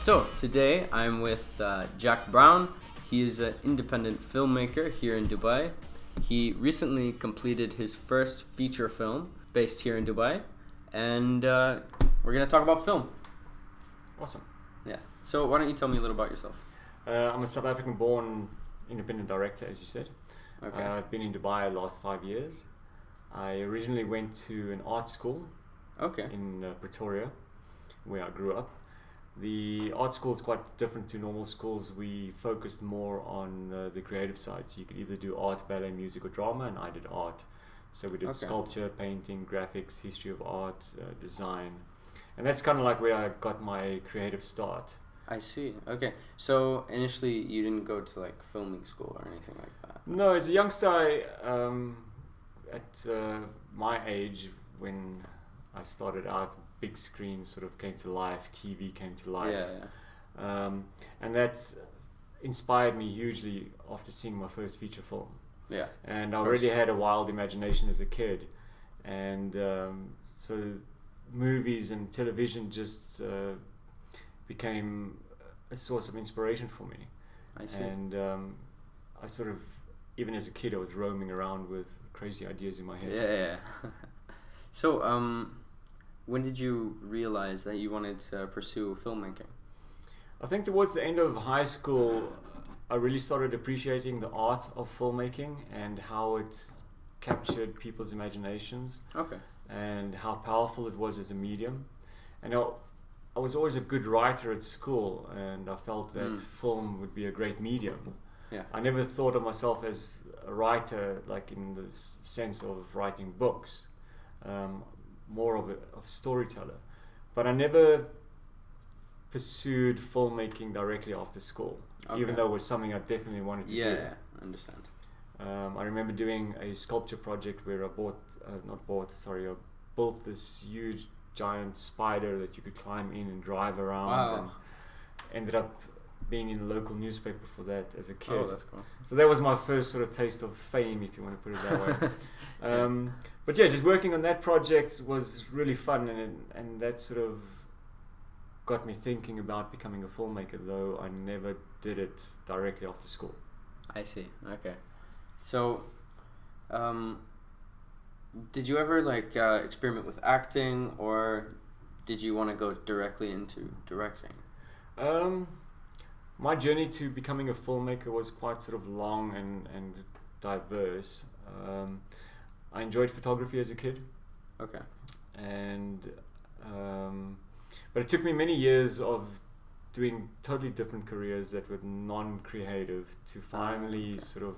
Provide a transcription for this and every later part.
So today I'm with Jack Brown. He is an independent filmmaker here in Dubai. He recently completed his first feature film based here in Dubai, and we're going to talk about film. Awesome. Yeah. So why don't you tell me a little about yourself? I'm a South African-born independent director, as you said. Okay. I've been in Dubai the last 5 years. I originally went to an art school in Pretoria, where I grew up. The art school is quite different to normal schools. We focused more on the creative side. So you could either do art, ballet, music, or drama, and I did art. So we did sculpture, painting, graphics, history of art, design. And that's kind of like where I got my creative start. I see. Okay. So initially you didn't go to like filming school or anything like that? No, as a youngster, at my age, when I started out, big screen sort of came to life, TV came to life. Yeah. And that inspired me hugely after seeing my first feature film. Yeah. And I already had a wild imagination as a kid. And so movies and television just became a source of inspiration for me. I see. And I sort of, even as a kid, I was roaming around with crazy ideas in my head. Yeah. So, when did you realize that you wanted to pursue filmmaking? I think towards the end of high school, I really started appreciating the art of filmmaking and how it captured people's imaginations. Okay. And how powerful it was as a medium. And I was always a good writer at school, and I felt that film would be a great medium. Yeah. I never thought of myself as a writer, like in the sense of writing books, more of a storyteller. But I never pursued filmmaking directly after school, even though it was something I definitely wanted to do. Yeah, I understand. I remember doing a sculpture project where I built this huge giant spider that you could climb in and drive around. Wow. And ended up being in the local newspaper for that as a kid. Oh, that's cool. So that was my first sort of taste of fame, if you want to put it that way. But yeah, just working on that project was really fun, and that sort of got me thinking about becoming a filmmaker, though I never did it directly after school. I see. Okay. So, did you ever experiment with acting, or did you want to go directly into directing? My journey to becoming a filmmaker was quite sort of long and diverse. I enjoyed photography as a kid. Okay. And but it took me many years of doing totally different careers that were non-creative to finally sort of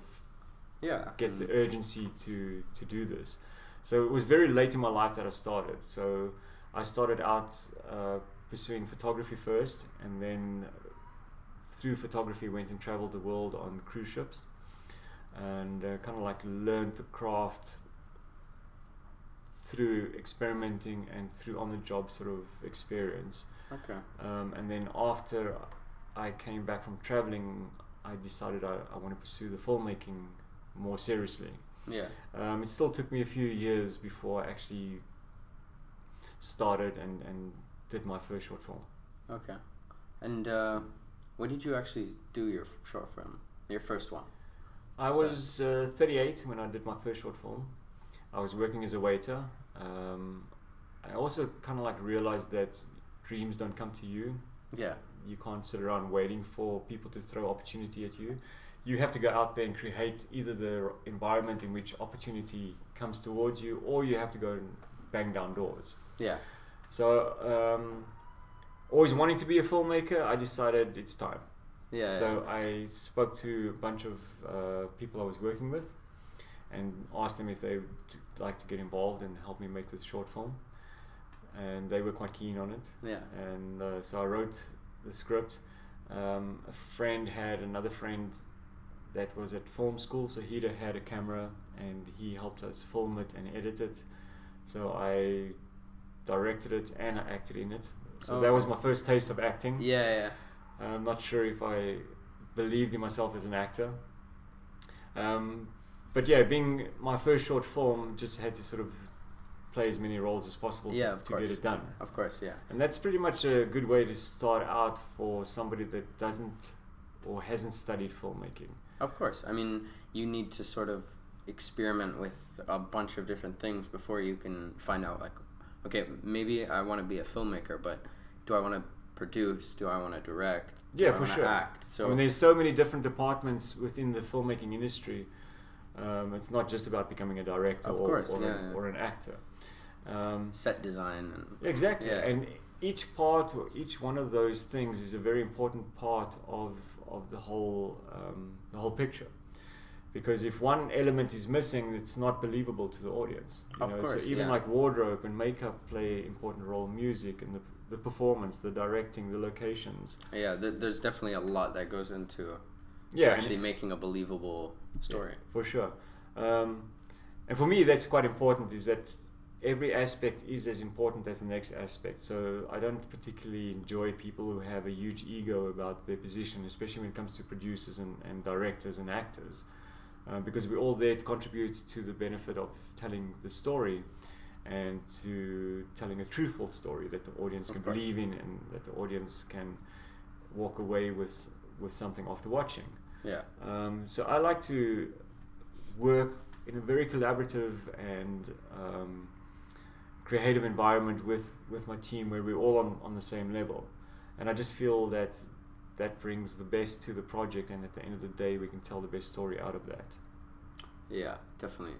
get the urgency to do this. So it was very late in my life that I started. So I started out pursuing photography first, and then through photography went and traveled the world on cruise ships, and kind of like learned the craft through experimenting and through on-the-job sort of experience. Okay. And then after I came back from traveling, I decided I want to pursue the filmmaking more seriously. Yeah. It still took me a few years before I actually started and did my first short film. Okay. And when did you actually do your short film, your first one? I was 38 when I did my first short film. I was working as a waiter. I also kind of realized that dreams don't come to you. Yeah. You can't sit around waiting for people to throw opportunity at you. You have to go out there and create either the environment in which opportunity comes towards you, or you have to go and bang down doors. Yeah. So always wanting to be a filmmaker, I decided it's time. Yeah. So I spoke to a bunch of people I was working with and asked them if they would like to get involved and help me make this short film. And they were quite keen on it. Yeah. And so I wrote the script. A friend had another friend that was at film school, so he had a camera and he helped us film it and edit it. So I directed it and I acted in it. So that was my first taste of acting. Yeah. I'm not sure if I believed in myself as an actor. But yeah, being my first short film, just had to sort of play as many roles as possible to get it done. Of course, yeah. And that's pretty much a good way to start out for somebody that doesn't or hasn't studied filmmaking. Of course. I mean, you need to sort of experiment with a bunch of different things before you can find out, like, okay, maybe I want to be a filmmaker, but do I want to produce? Do I want to direct? Yeah, for sure. Act? So I mean, there's so many different departments within the filmmaking industry. It's not just about becoming a director or an actor. Set design. Exactly. Yeah. And each part or each one of those things is a very important part of the whole picture. Because if one element is missing, it's not believable to the audience. Of course, so even like wardrobe and makeup play an important role, music and the performance, the directing, the locations. Yeah, there's definitely a lot that goes into actually making a believable story. Yeah, for sure. And for me, that's quite important, is that every aspect is as important as the next aspect. So I don't particularly enjoy people who have a huge ego about their position, especially when it comes to producers and directors and actors. Because we're all there to contribute to the benefit of telling the story and to telling a truthful story that the audience can believe in and that the audience can walk away with something after watching. Yeah. So I like to work in a very collaborative and creative environment with my team where we're all on the same level. And I just feel that brings the best to the project, and at the end of the day we can tell the best story out of that. Yeah, definitely.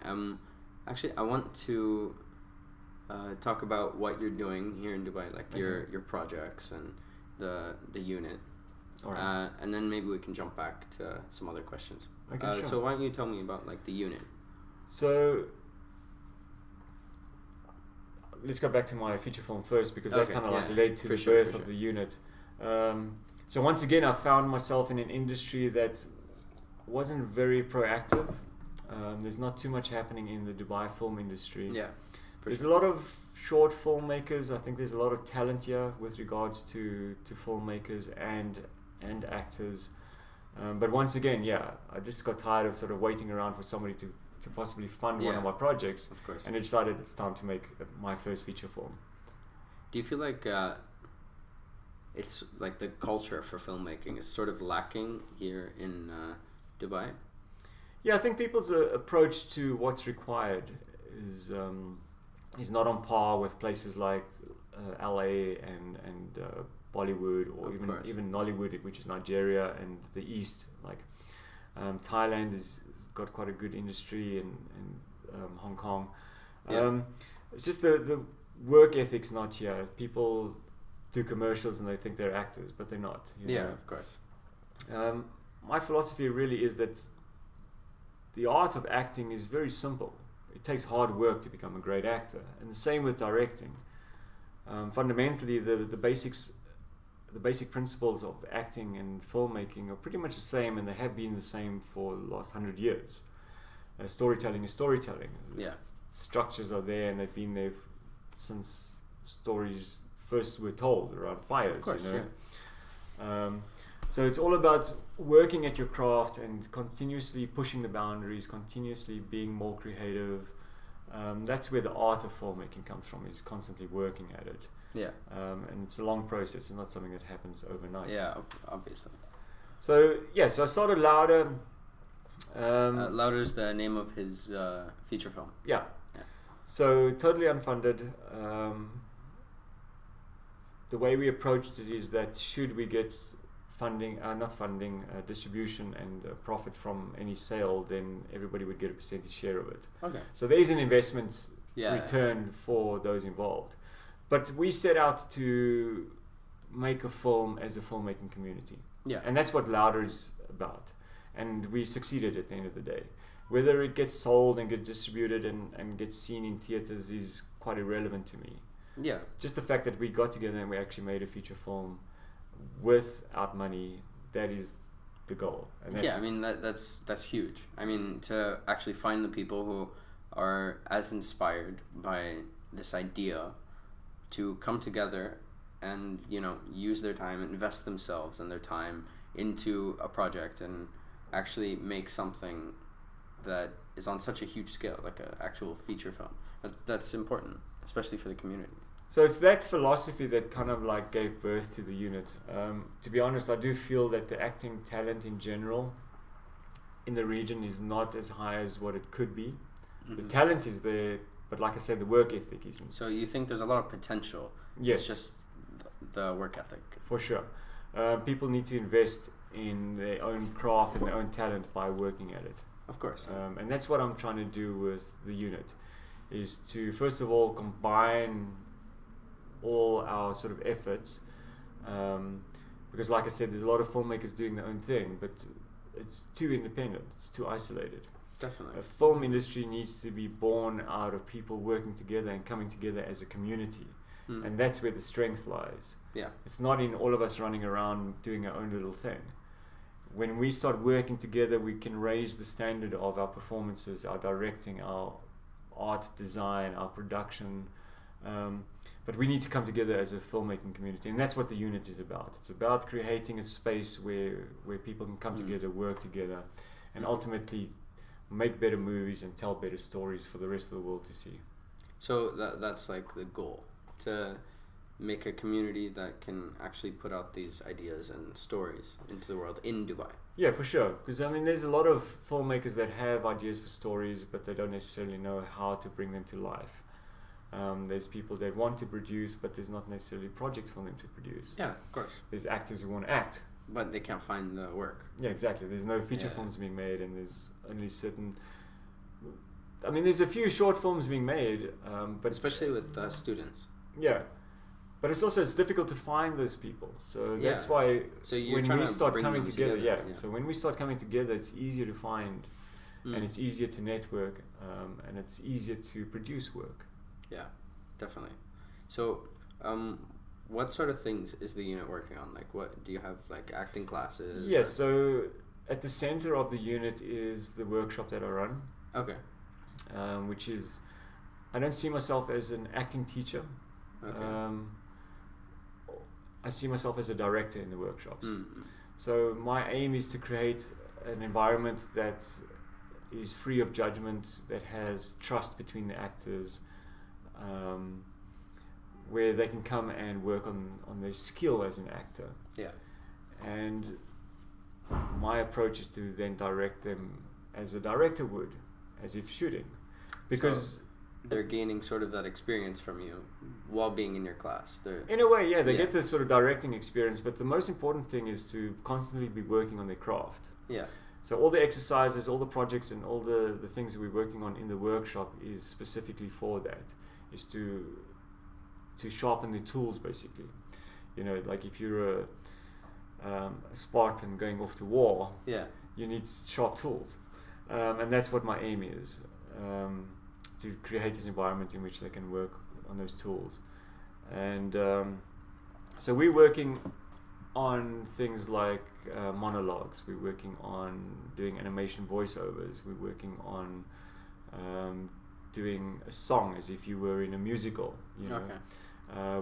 Actually, I want to talk about what you're doing here in Dubai, like your projects and the unit. All right. And then maybe we can jump back to some other questions. Okay, sure. So why don't you tell me about like the unit? So let's go back to my feature film first, because that kind of led to the birth of the unit. So once again, I found myself in an industry that wasn't very proactive. There's not too much happening in the Dubai film industry. Yeah, there's a lot of short filmmakers. I think there's a lot of talent here with regards to filmmakers and actors. But once again, I just got tired of sort of waiting around for somebody to possibly fund one of my projects. Of course. And I decided it's time to make my first feature film. Do you feel like it's like the culture for filmmaking is sort of lacking here in Dubai? Yeah, I think people's approach to what's required is not on par with places like LA and Bollywood, or even Nollywood, which is Nigeria, and the East. Like Thailand has got quite a good industry, and Hong Kong. It's just the work ethic's not here. People do commercials and they think they're actors, but they're not. You know? Of course. My philosophy really is that the art of acting is very simple. It takes hard work to become a great actor, and the same with directing. Fundamentally, the basic principles of acting and filmmaking are pretty much the same, and they have been the same for the last 100 years. Storytelling is storytelling. Structures are there, and they've been there since stories first were told around fires. Of course, so it's all about working at your craft and continuously pushing the boundaries, continuously being more creative. That's where the art of filmmaking comes from, is constantly working at it. Yeah. And it's a long process. It's not something that happens overnight. Yeah, obviously. So I started Louder. Louder is the name of his feature film. Yeah. So totally unfunded. The way we approached it is that should we get distribution and profit from any sale, then everybody would get a percentage share of it. Okay. So there is an investment return for those involved. But we set out to make a film as a filmmaking community. Yeah. And that's what Louder is about. And we succeeded at the end of the day. Whether it gets sold and gets distributed and gets seen in theaters is quite irrelevant to me. Yeah. Just the fact that we got together and we actually made a feature film without money, that is the goal. And that's I mean that's huge. I mean, to actually find the people who are as inspired by this idea to come together and use their time, invest themselves and their time into a project and actually make something that is on such a huge scale, like an actual feature film. That's important, especially for the community. So it's that philosophy that kind of like gave birth to the unit. To be honest, I do feel that the acting talent in general in the region is not as high as what it could be. The talent is there, but like I said, the work ethic isn't. So you think there's a lot of potential? Yes. It's just the work ethic. For sure. People need to invest in their own craft and their own talent by working at it. Of course. And that's what I'm trying to do with the unit, is to first of all combine all our sort of efforts, because like I said, there's a lot of filmmakers doing their own thing, but it's too independent, it's too isolated. Definitely. A film industry needs to be born out of people working together and coming together as a community. And that's where the strength lies. Yeah. It's not in all of us running around doing our own little thing. When we start working together, we can raise the standard of our performances, our directing, our art design, our production. But we need to come together as a filmmaking community, and that's what the unit is about. It's about creating a space where people can come together, work together, and ultimately make better movies and tell better stories for the rest of the world to see. So that's like the goal, to make a community that can actually put out these ideas and stories into the world in Dubai. Yeah, for sure. Because I mean, there's a lot of filmmakers that have ideas for stories, but they don't necessarily know how to bring them to life. There's people that want to produce, but there's not necessarily projects for them to produce. Yeah, of course. There's actors who want to act, but they can't find the work. Yeah, exactly. There's no feature films being made, and there's only certain. I mean, there's a few short films being made, but especially with students. Yeah, but it's difficult to find those people. So that's why when we start coming together, so when we start coming together, it's easier to find, and it's easier to network, and it's easier to produce work. Yeah, definitely. So, what sort of things is the unit working on? Like, what do you have, like acting classes? Yes. So at the center of the unit is the workshop that I run. Okay. Which is, I don't see myself as an acting teacher. Okay. I see myself as a director in the workshops. So my aim is to create an environment that is free of judgment, that has trust between the actors, where they can come and work on their skill as an actor. Yeah. And my approach is to then direct them as a director would, as if shooting, because they're gaining sort of that experience from you while being in your class. In a way, they get this sort of directing experience, but the most important thing is to constantly be working on their craft. Yeah. So all the exercises, all the projects, and all the things that we're working on in the workshop is specifically for that, is to sharpen the tools, basically. You know, like if you're a Spartan going off to war, you need sharp tools. And that's what my aim is, to create this environment in which they can work on those tools. And so we're working on things like monologues, we're working on doing animation voiceovers, we're working on doing a song as if you were in a musical, you know. Okay.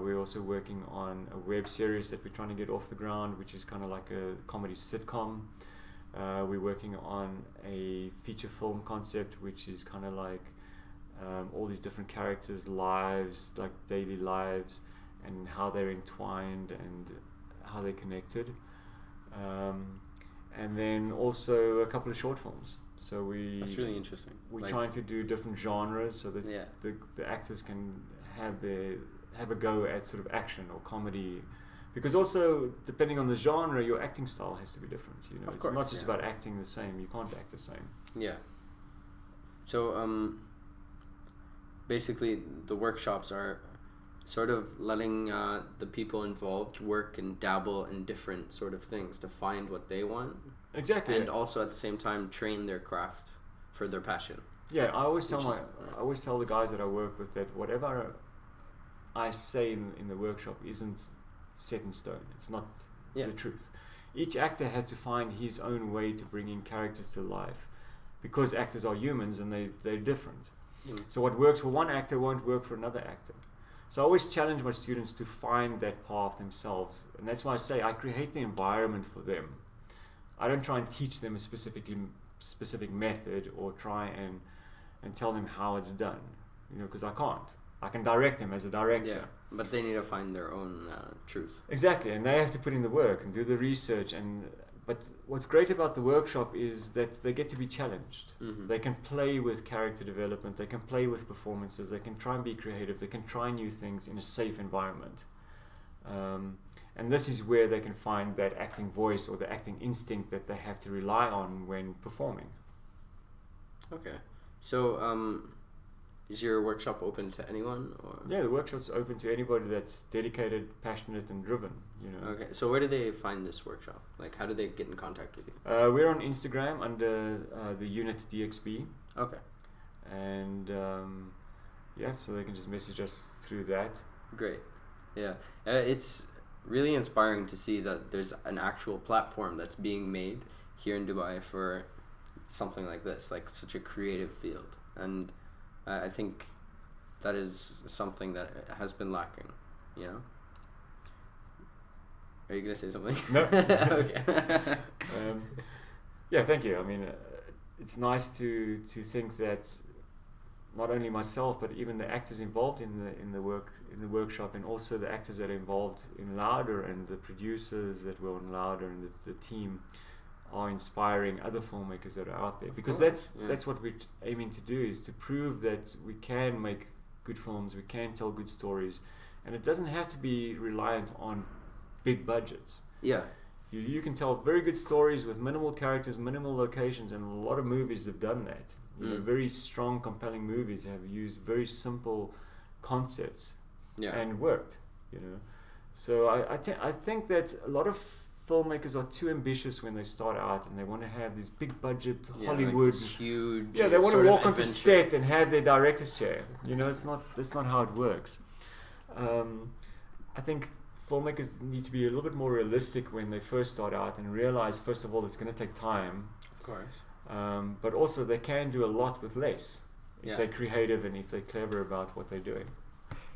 We're also working on a web series that we're trying to get off the ground, which is kind of like a comedy sitcom. We're working on a feature film concept, which is kind of like all these different characters' lives, like daily lives, and how they're entwined and how they're connected. And then also a couple of short films. So that's really interesting. We're trying to do different genres so that the actors can have a go at sort of action or comedy. Because also, depending on the genre, your acting style has to be different. You know, of course, it's not just about acting the same. You can't act the same. Yeah. So, basically, the workshops are sort of letting the people involved work and dabble in different sort of things to find what they want. Exactly. And also at the same time train their craft for their passion. Yeah, I always tell the guys that I work with that whatever I say in the workshop isn't set in stone. It's not the truth. Each actor has to find his own way to bring in characters to life, because actors are humans and they're different. So what works for one actor won't work for another actor. So I always challenge my students to find that path themselves, and that's why I say I create the environment for them. I don't try and teach them a specifically specific method or try and tell them how it's done, because I can't. I can direct them as a director. Yeah, but they need to find their own truth. Exactly, and they have to put in the work and do the research. But what's great about the workshop is that they get to be challenged. Mm-hmm. They can play with character development. They can play with performances. They can try and be creative. They can try new things in a safe environment. And this is where they can find that acting voice or the acting instinct that they have to rely on when performing. Okay. So, is your workshop open to anyone? Or? Yeah, the workshop's open to anybody that's dedicated, passionate, and driven. Okay. So where do they find this workshop? Like, how do they get in contact with you? We're on Instagram under the unit DXB. Okay. And so they can just message us through that. Great. Yeah. It's really inspiring to see that there's an actual platform that's being made here in Dubai for something like this, like such a creative field. And I think that is something that has been lacking, Are you going to say something? No. Okay. Yeah, thank you. I mean, it's nice to think that not only myself, but even the actors involved in the workshop, and also the actors that are involved in Louder, and the producers that were on Louder, and the team are inspiring other filmmakers that are out there, because that's what we're aiming to do, is to prove that we can make good films, we can tell good stories, and it doesn't have to be reliant on big budgets. Yeah, you can tell very good stories with minimal characters, minimal locations, and a lot of movies have done that. Very strong, compelling movies have used very simple concepts and worked. So I think that a lot of filmmakers are too ambitious when they start out, and they want to have this big budget Hollywood, like huge. Yeah, they want to walk onto set and have their director's chair. That's not how it works. I think filmmakers need to be a little bit more realistic when they first start out, and realize, first of all, it's going to take time. Of course. But also they can do a lot with less if they're creative and if they're clever about what they're doing.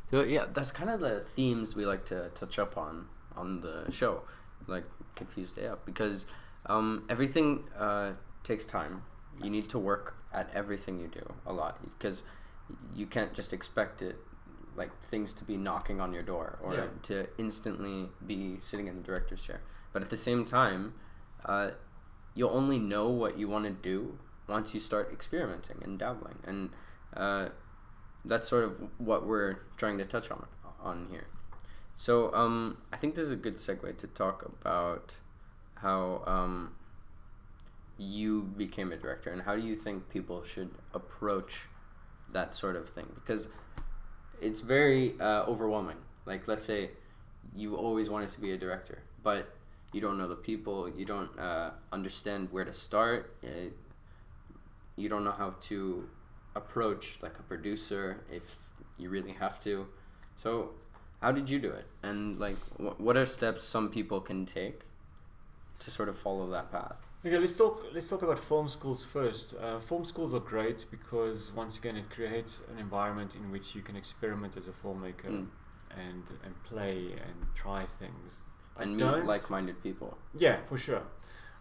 So that's kind of the themes we like to touch up on the show, like Confused AF, because everything takes time. You need to work at everything you do a lot, because you can't just expect it, like things to be knocking on your door or to instantly be sitting in the director's chair. But at the same time, you'll only know what you want to do once you start experimenting and dabbling, and that's sort of what we're trying to touch on here. So I think this is a good segue to talk about how you became a director, and how do you think people should approach that sort of thing, because it's very overwhelming. Like, let's say you always wanted to be a director, but you don't know the people, you don't understand where to start, you don't know how to approach like a producer if you really have to. So how did you do it? And like, what are steps some people can take to sort of follow that path? Okay, let's talk about film schools first. Film schools are great because, once again, it creates an environment in which you can experiment as a filmmaker and play and try things. And meet like-minded people. Yeah, for sure.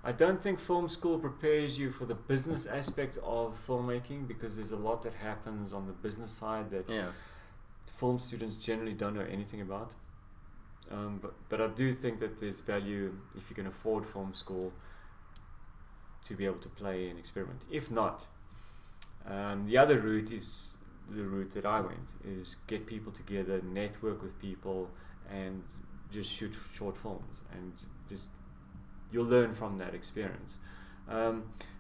I don't think film school prepares you for the business aspect of filmmaking, because there's a lot that happens on the business side that film students generally don't know anything about. But I do think that there's value, if you can afford film school, to be able to play and experiment. If not, the other route is the route that I went, is get people together, network with people, and just shoot short films, and just you'll learn from that experience.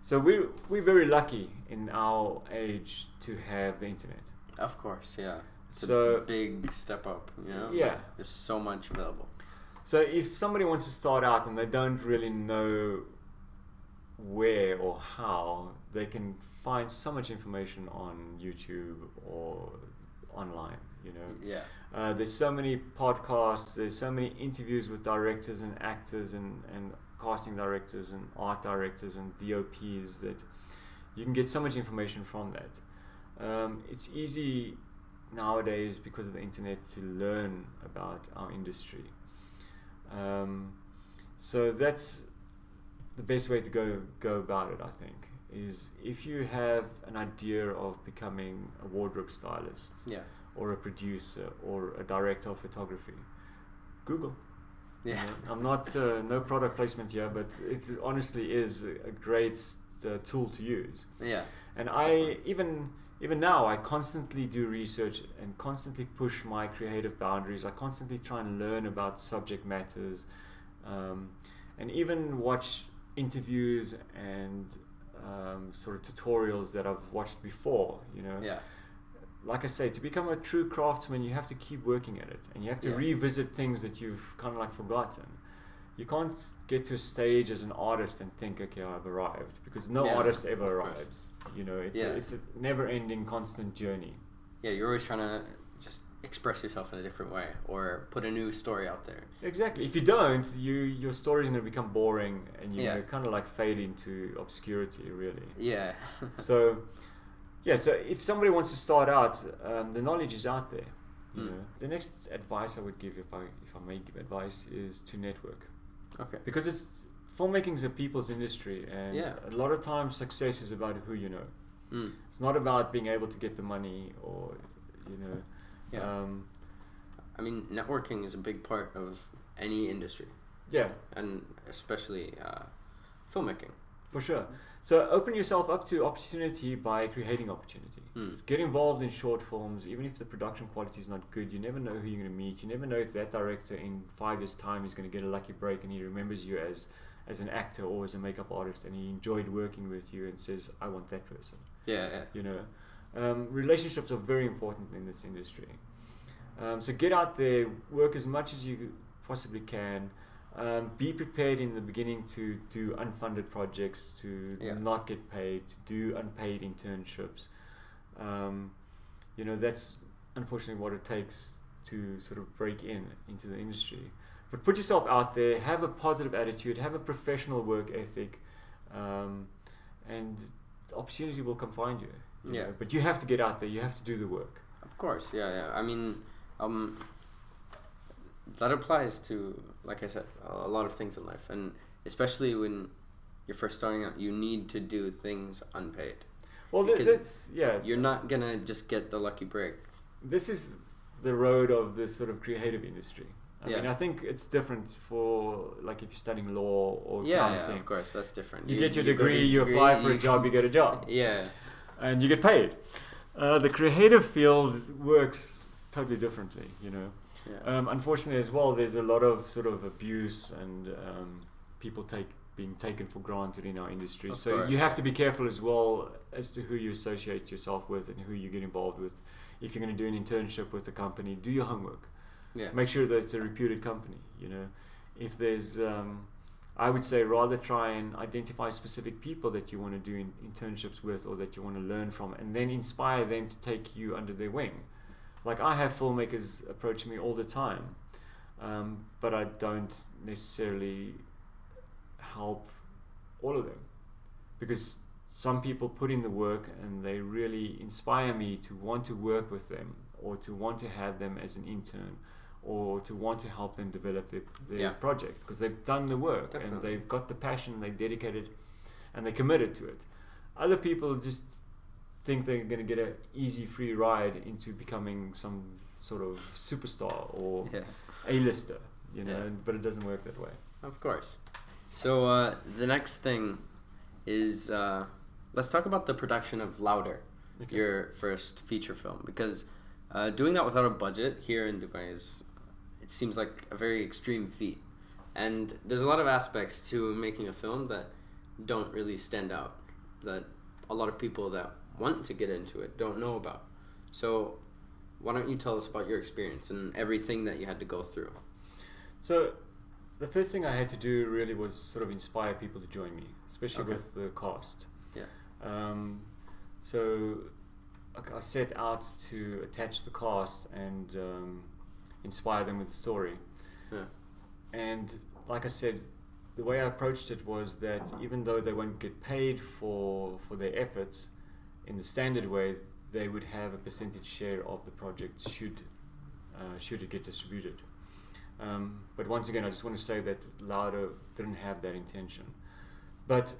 So we're very lucky in our age to have the internet. Of course, yeah. It's a big step up, Yeah. Like, there's so much available. So if somebody wants to start out and they don't really know where or how, they can find so much information on YouTube or online, Yeah. There's so many podcasts, there's so many interviews with directors and actors and casting directors and art directors and DOPs, that you can get so much information from that. It's easy nowadays, because of the internet, to learn about our industry. So that's the best way to go about it, I think, is if you have an idea of becoming a wardrobe stylist, or a producer, or a director of photography, Google. Yeah. I'm not no product placement here, but it honestly is a great tool to use. Yeah. And I even now I constantly do research and constantly push my creative boundaries. I constantly try and learn about subject matters, and even watch interviews and sort of tutorials that I've watched before. Yeah. Like I say, to become a true craftsman, you have to keep working at it, and you have to revisit things that you've kind of like forgotten. You can't get to a stage as an artist and think, okay, I've arrived, because no artist ever arrives. It's a never-ending, constant journey. Yeah, you're always trying to just express yourself in a different way, or put a new story out there. Exactly. If you don't, your story is going to become boring, and you're going to kind of like fade into obscurity, really. Yeah. So if somebody wants to start out, the knowledge is out there. The next advice I would give, if I may give advice, is to network. Okay. Because filmmaking is a people's industry, and a lot of times success is about who you know. It's not about being able to get the money, or I mean, networking is a big part of any industry. Yeah. And especially filmmaking. For sure. So open yourself up to opportunity by creating opportunity. Get involved in short films, even if the production quality is not good. You never know who you're going to meet. You never know if that director in 5 years' time is going to get a lucky break and he remembers you as an actor or as a makeup artist, and he enjoyed working with you and says, I want that person. Yeah. Relationships are very important in this industry. So get out there, work as much as you possibly can. Be prepared in the beginning to do unfunded projects, to not get paid, to do unpaid internships. That's unfortunately what it takes to sort of break into the industry. But put yourself out there, have a positive attitude, have a professional work ethic, and the opportunity will come find you. You know? But you have to get out there, you have to do the work. Of course, I mean, that applies to, like I said, a lot of things in life, and especially when you're first starting out, you need to do things unpaid. Well, you're not gonna just get the lucky break. This is the road of the sort of creative industry. I mean, I think it's different for, like, if you're studying law or accounting. Yeah, of course, that's different. You get your degree, you apply for a job, you get a job. Yeah. And you get paid. The creative field works totally differently, Yeah. Unfortunately as well, there's a lot of sort of abuse and people being taken for granted in our industry. Of course. You have to be careful as well as to who you associate yourself with and who you get involved with. If you're going to do an internship with a company, do your homework. Yeah. Make sure that it's a reputed company. If there's, I would say rather try and identify specific people that you want to do internships with or that you want to learn from, and then inspire them to take you under their wing. Like, I have filmmakers approach me all the time, but I don't necessarily help all of them, because some people put in the work and they really inspire me to want to work with them, or to want to have them as an intern, or to want to help them develop their project, because they've done the work. Definitely. And they've got the passion, they dedicated, and they committed to it. Other people just think they're going to get an easy free ride into becoming some sort of superstar or A-lister, but it doesn't work that way. Of course. So the next thing is, let's talk about the production of Louder, your first feature film, because doing that without a budget here in Dubai it seems like a very extreme feat. And there's a lot of aspects to making a film that don't really stand out, that a lot of people that want to get into it don't know about. So why don't you tell us about your experience and everything that you had to go through? So the first thing I had to do really was sort of inspire people to join me, especially with the cast. So I set out to attach the cast and inspire them with the story. And like I said, the way I approached it was that even though they won't get paid for their efforts in the standard way, they would have a percentage share of the project should it get distributed. But once again, I just want to say that Louder didn't have that intention. But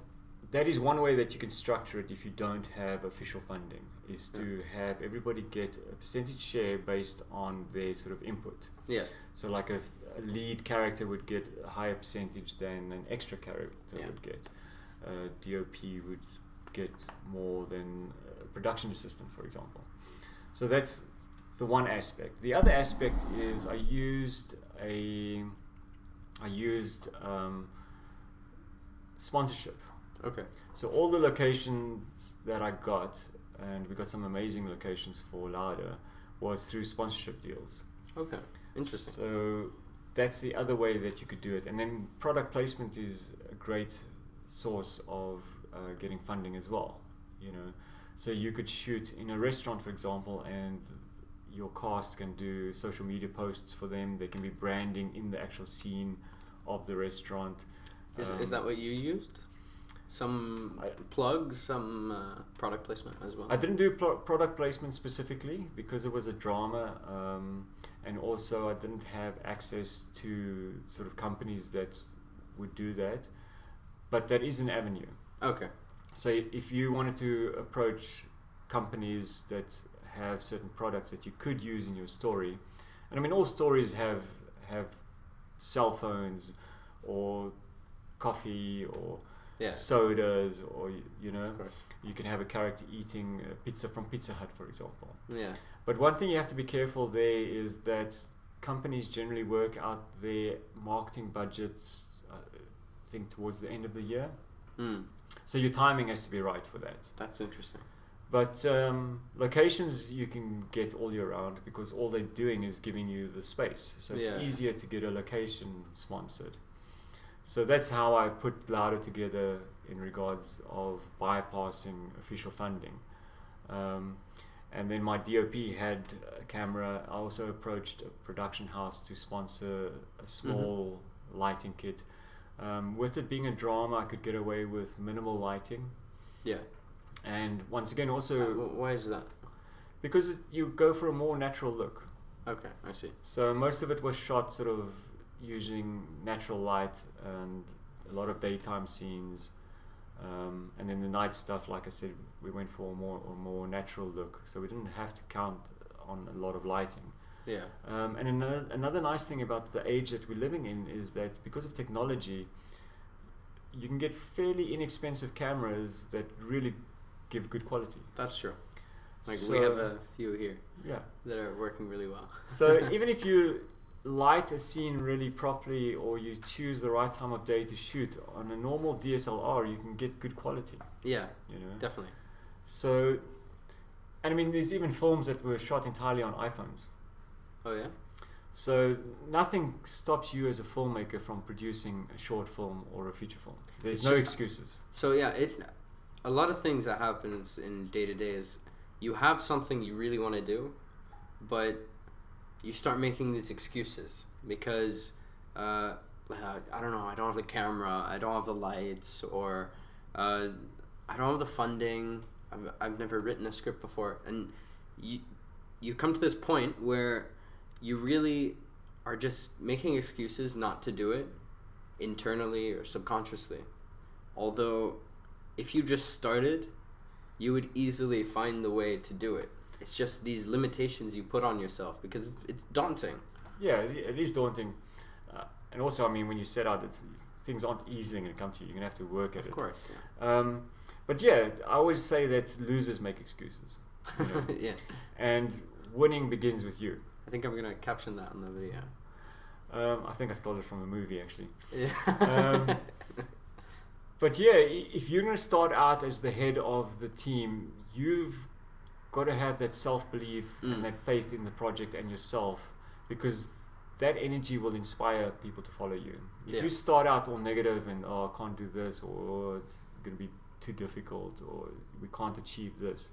that is one way that you can structure it if you don't have official funding, is to have everybody get a percentage share based on their sort of input. Yeah. So like a lead character would get a higher percentage than an extra character would get. DOP would get more than a production assistant, for example. So that's the one aspect. The other aspect is I used sponsorship. Okay. So all the locations that I got, and we got some amazing locations for Lauda, was through sponsorship deals. Okay, interesting. So that's the other way that you could do it. And then product placement is a great source of getting funding as well. So you could shoot in a restaurant, for example, and your cast can do social media posts for them. They can be branding in the actual scene of the restaurant. Is that what you used? Some plugs, some product placement as well? I didn't do product placement specifically because it was a drama, and also I didn't have access to sort of companies that would do that. But that is an avenue. Okay. So if you wanted to approach companies that have certain products that you could use in your story, and I mean all stories have cell phones or coffee or sodas, or you can have a character eating pizza from Pizza Hut, for example. Yeah. But one thing you have to be careful there is that companies generally work out their marketing budgets, I think, towards the end of the year. So your timing has to be right for that. That's interesting. But locations you can get all year round because all they're doing is giving you the space. So it's easier to get a location sponsored. So that's how I put Lauda together in regards of bypassing official funding. And then my DOP had a camera. I also approached a production house to sponsor a small lighting kit. With it being a drama, I could get away with minimal lighting. Yeah. And once again, also... why is that? Because you go for a more natural look. Okay, I see. So most of it was shot sort of using natural light and a lot of daytime scenes. And then the night stuff, like I said, we went for a more natural look. So we didn't have to count on a lot of lighting. Yeah. And another nice thing about the age that we're living in is that because of technology, you can get fairly inexpensive cameras that really give good quality. That's true. Like we have a few here. Yeah. That are working really well. So even if you light a scene really properly, or you choose the right time of day to shoot on a normal DSLR, you can get good quality. Yeah. Definitely. So, and I mean, there's even films that were shot entirely on iPhones. Oh yeah. So nothing stops you as a filmmaker from producing a short film or a feature film. There's no excuses. So yeah, a lot of things that happens in day to day is you have something you really want to do, but you start making these excuses because I don't know, I don't have the camera, I don't have the lights, or I don't have the funding. I've never written a script before, and you come to this point where you really are just making excuses not to do it internally or subconsciously. Although if you just started, you would easily find the way to do it. It's just these limitations you put on yourself because it's daunting. Yeah, it is daunting. And also, I mean, when you set out, things aren't easily going to come to you. You're going to have to work at it. Of course. Yeah. But yeah, I always say that losers make excuses. Yeah. And winning begins with you. I think I'm going to caption that on the video. I think I stole it from a movie, actually. Yeah. But yeah, if you're going to start out as the head of the team, you've got to have that self-belief and that faith in the project and yourself, because that energy will inspire people to follow you. If you start out all negative and, I can't do this, or it's going to be too difficult, or we can't achieve this,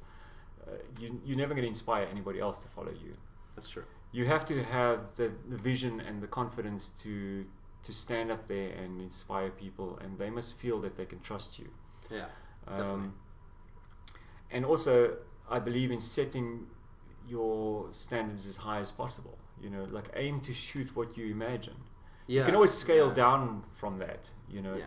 you're never going to inspire anybody else to follow you. That's true. You have to have the vision and the confidence to stand up there and inspire people, and they must feel that they can trust you. Yeah, definitely. And also, I believe in setting your standards as high as possible. Like aim to shoot what you imagine. Yeah. You can always scale down from that. Yeah,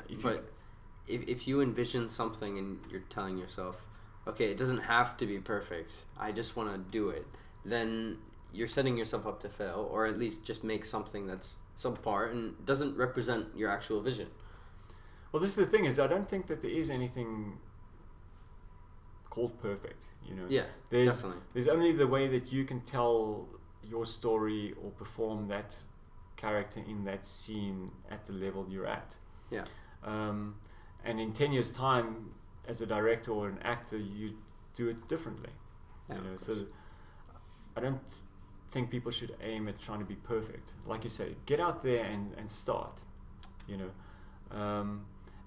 if you envision something and you're telling yourself, okay, it doesn't have to be perfect, I just want to do it, then you're setting yourself up to fail, or at least just make something that's subpar and doesn't represent your actual vision. Well, this is the thing, is I don't think that there is anything called perfect, you know. Yeah, definitely. There's only the way that you can tell your story or perform that character in that scene at the level you're at. Yeah. And in 10 years' time, as a director or an actor, you do it differently. Yeah, you know, so I don't think people should aim at trying to be perfect. Like you say, get out there and start, you know,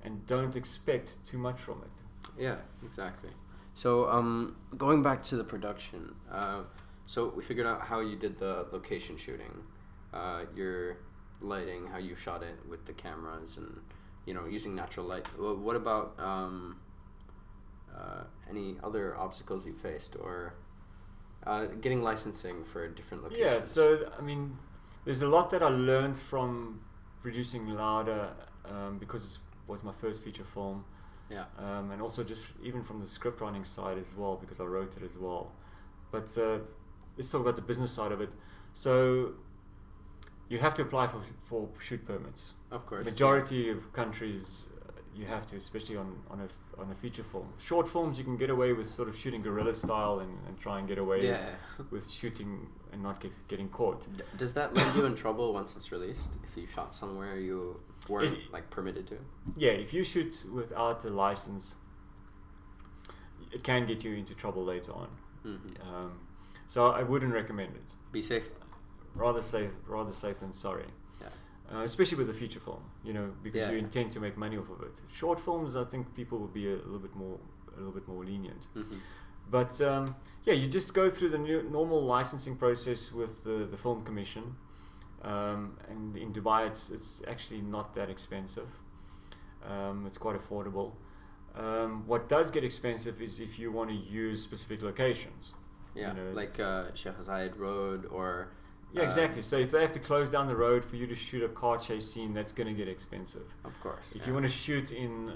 and don't expect too much from it. Yeah, exactly. So going back to the production, so we figured out how you did the location shooting, your lighting, how you shot it with the cameras and, you know, using natural light. What about any other obstacles you faced, or getting licensing for different locations? Yeah, so I mean, there's a lot that I learned from producing Louder, because it was my first feature film. Yeah. And also just even from the script writing side as well, because I wrote it as well. But let's talk about the business side of it. So you have to apply for shoot permits. Of course. Majority of countries you have to, especially on a feature film. Short films you can get away with sort of shooting guerrilla style and try and get away with shooting and not getting caught. Does that land you in trouble once it's released? If you shot somewhere you weren't like permitted to? Yeah, if you shoot without a license, it can get you into trouble later on. Mm-hmm. So I wouldn't recommend it. Be safe. Rather safe than sorry. Yeah. Especially with a feature film, you know, because you intend to make money off of it. Short films, I think people will be a little bit more lenient. Mm-hmm. But you just go through the normal licensing process with the film commission. And in Dubai, it's actually not that expensive. It's quite affordable. What does get expensive is if you want to use specific locations. Yeah, you know, like Sheikh Zayed Road or... Yeah, exactly. So if they have to close down the road for you to shoot a car chase scene, that's going to get expensive. Of course. If you want to shoot in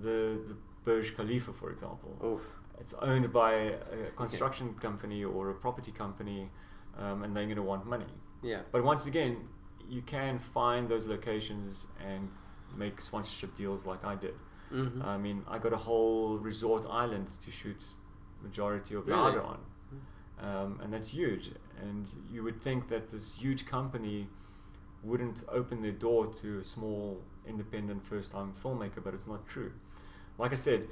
the Burj Khalifa, for example, Oof. It's owned by a construction company or a property company, and they're going to want money. Yeah. But once again, you can find those locations and make sponsorship deals like I did. Mm-hmm. I mean, I got a whole resort island to shoot majority of Louder on. And that's huge. And you would think that this huge company wouldn't open their door to a small, independent, first-time filmmaker, but it's not true. Like I said,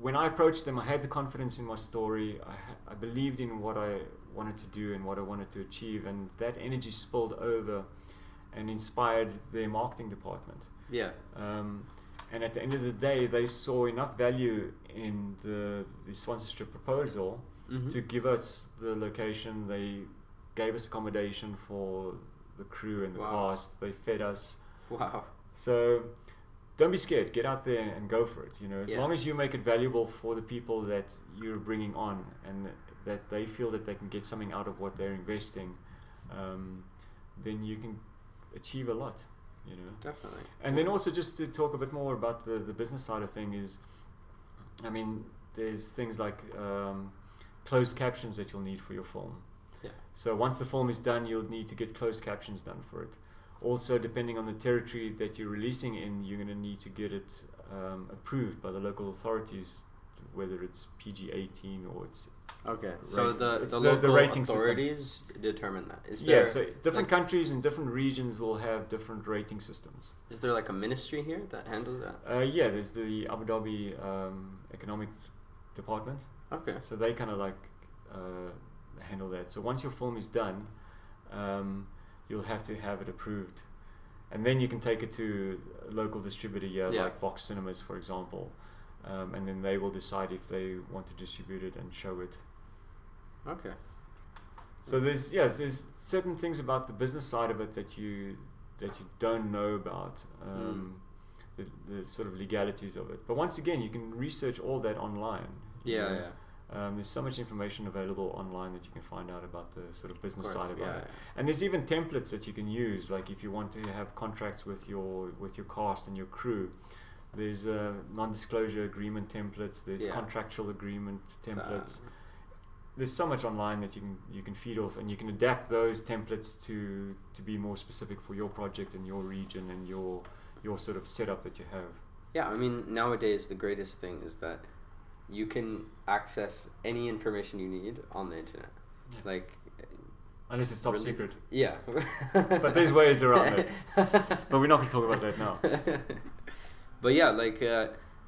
when I approached them, I had the confidence in my story. I believed in what I wanted to do and what I wanted to achieve, and that energy spilled over and inspired their marketing department. Yeah. And at the end of the day, they saw enough value in the sponsorship proposal to give us the location. They gave us accommodation for the crew and the cast. They fed us. Wow. So don't be scared. Get out there and go for it. You know, as long as you make it valuable for the people that you're bringing on, and that they feel that they can get something out of what they're investing, then you can achieve a lot. You know, definitely. And then also just to talk a bit more about the business side of things is, I mean, there's things like closed captions that you'll need for your film. Yeah. So once the film is done, you'll need to get closed captions done for it. Also, depending on the territory that you're releasing in, you're going to need to get it approved by the local authorities, whether it's PG-18 or it's... Okay, so the local rating authorities systems determine that. Is there, there so different countries and different regions will have different rating systems. Is there like a ministry here that handles that? Yeah, there's the Abu Dhabi Economic Department. Okay. So they kind of like handle that. So once your film is done, you'll have to have it approved, and then you can take it to a local distributor here, like Vox Cinemas, for example, and then they will decide if they want to distribute it and show it. Okay. So there's certain things about the business side of it that you don't know about, the sort of legalities of it. But once again, you can research all that online. Yeah. There's so much information available online that you can find out about the sort of business side of it. And there's even templates that you can use, like if you want to have contracts with your cast and your crew, there's non-disclosure agreement templates, there's contractual agreement templates. There's so much online that you can feed off, and you can adapt those templates to be more specific for your project and your region and your sort of setup that you have. Yeah, I mean, nowadays the greatest thing is that you can access any information you need on the internet. Yeah. Like, unless it's top secret. Yeah. But there's ways around it. But we're not going to talk about that now. But yeah, like,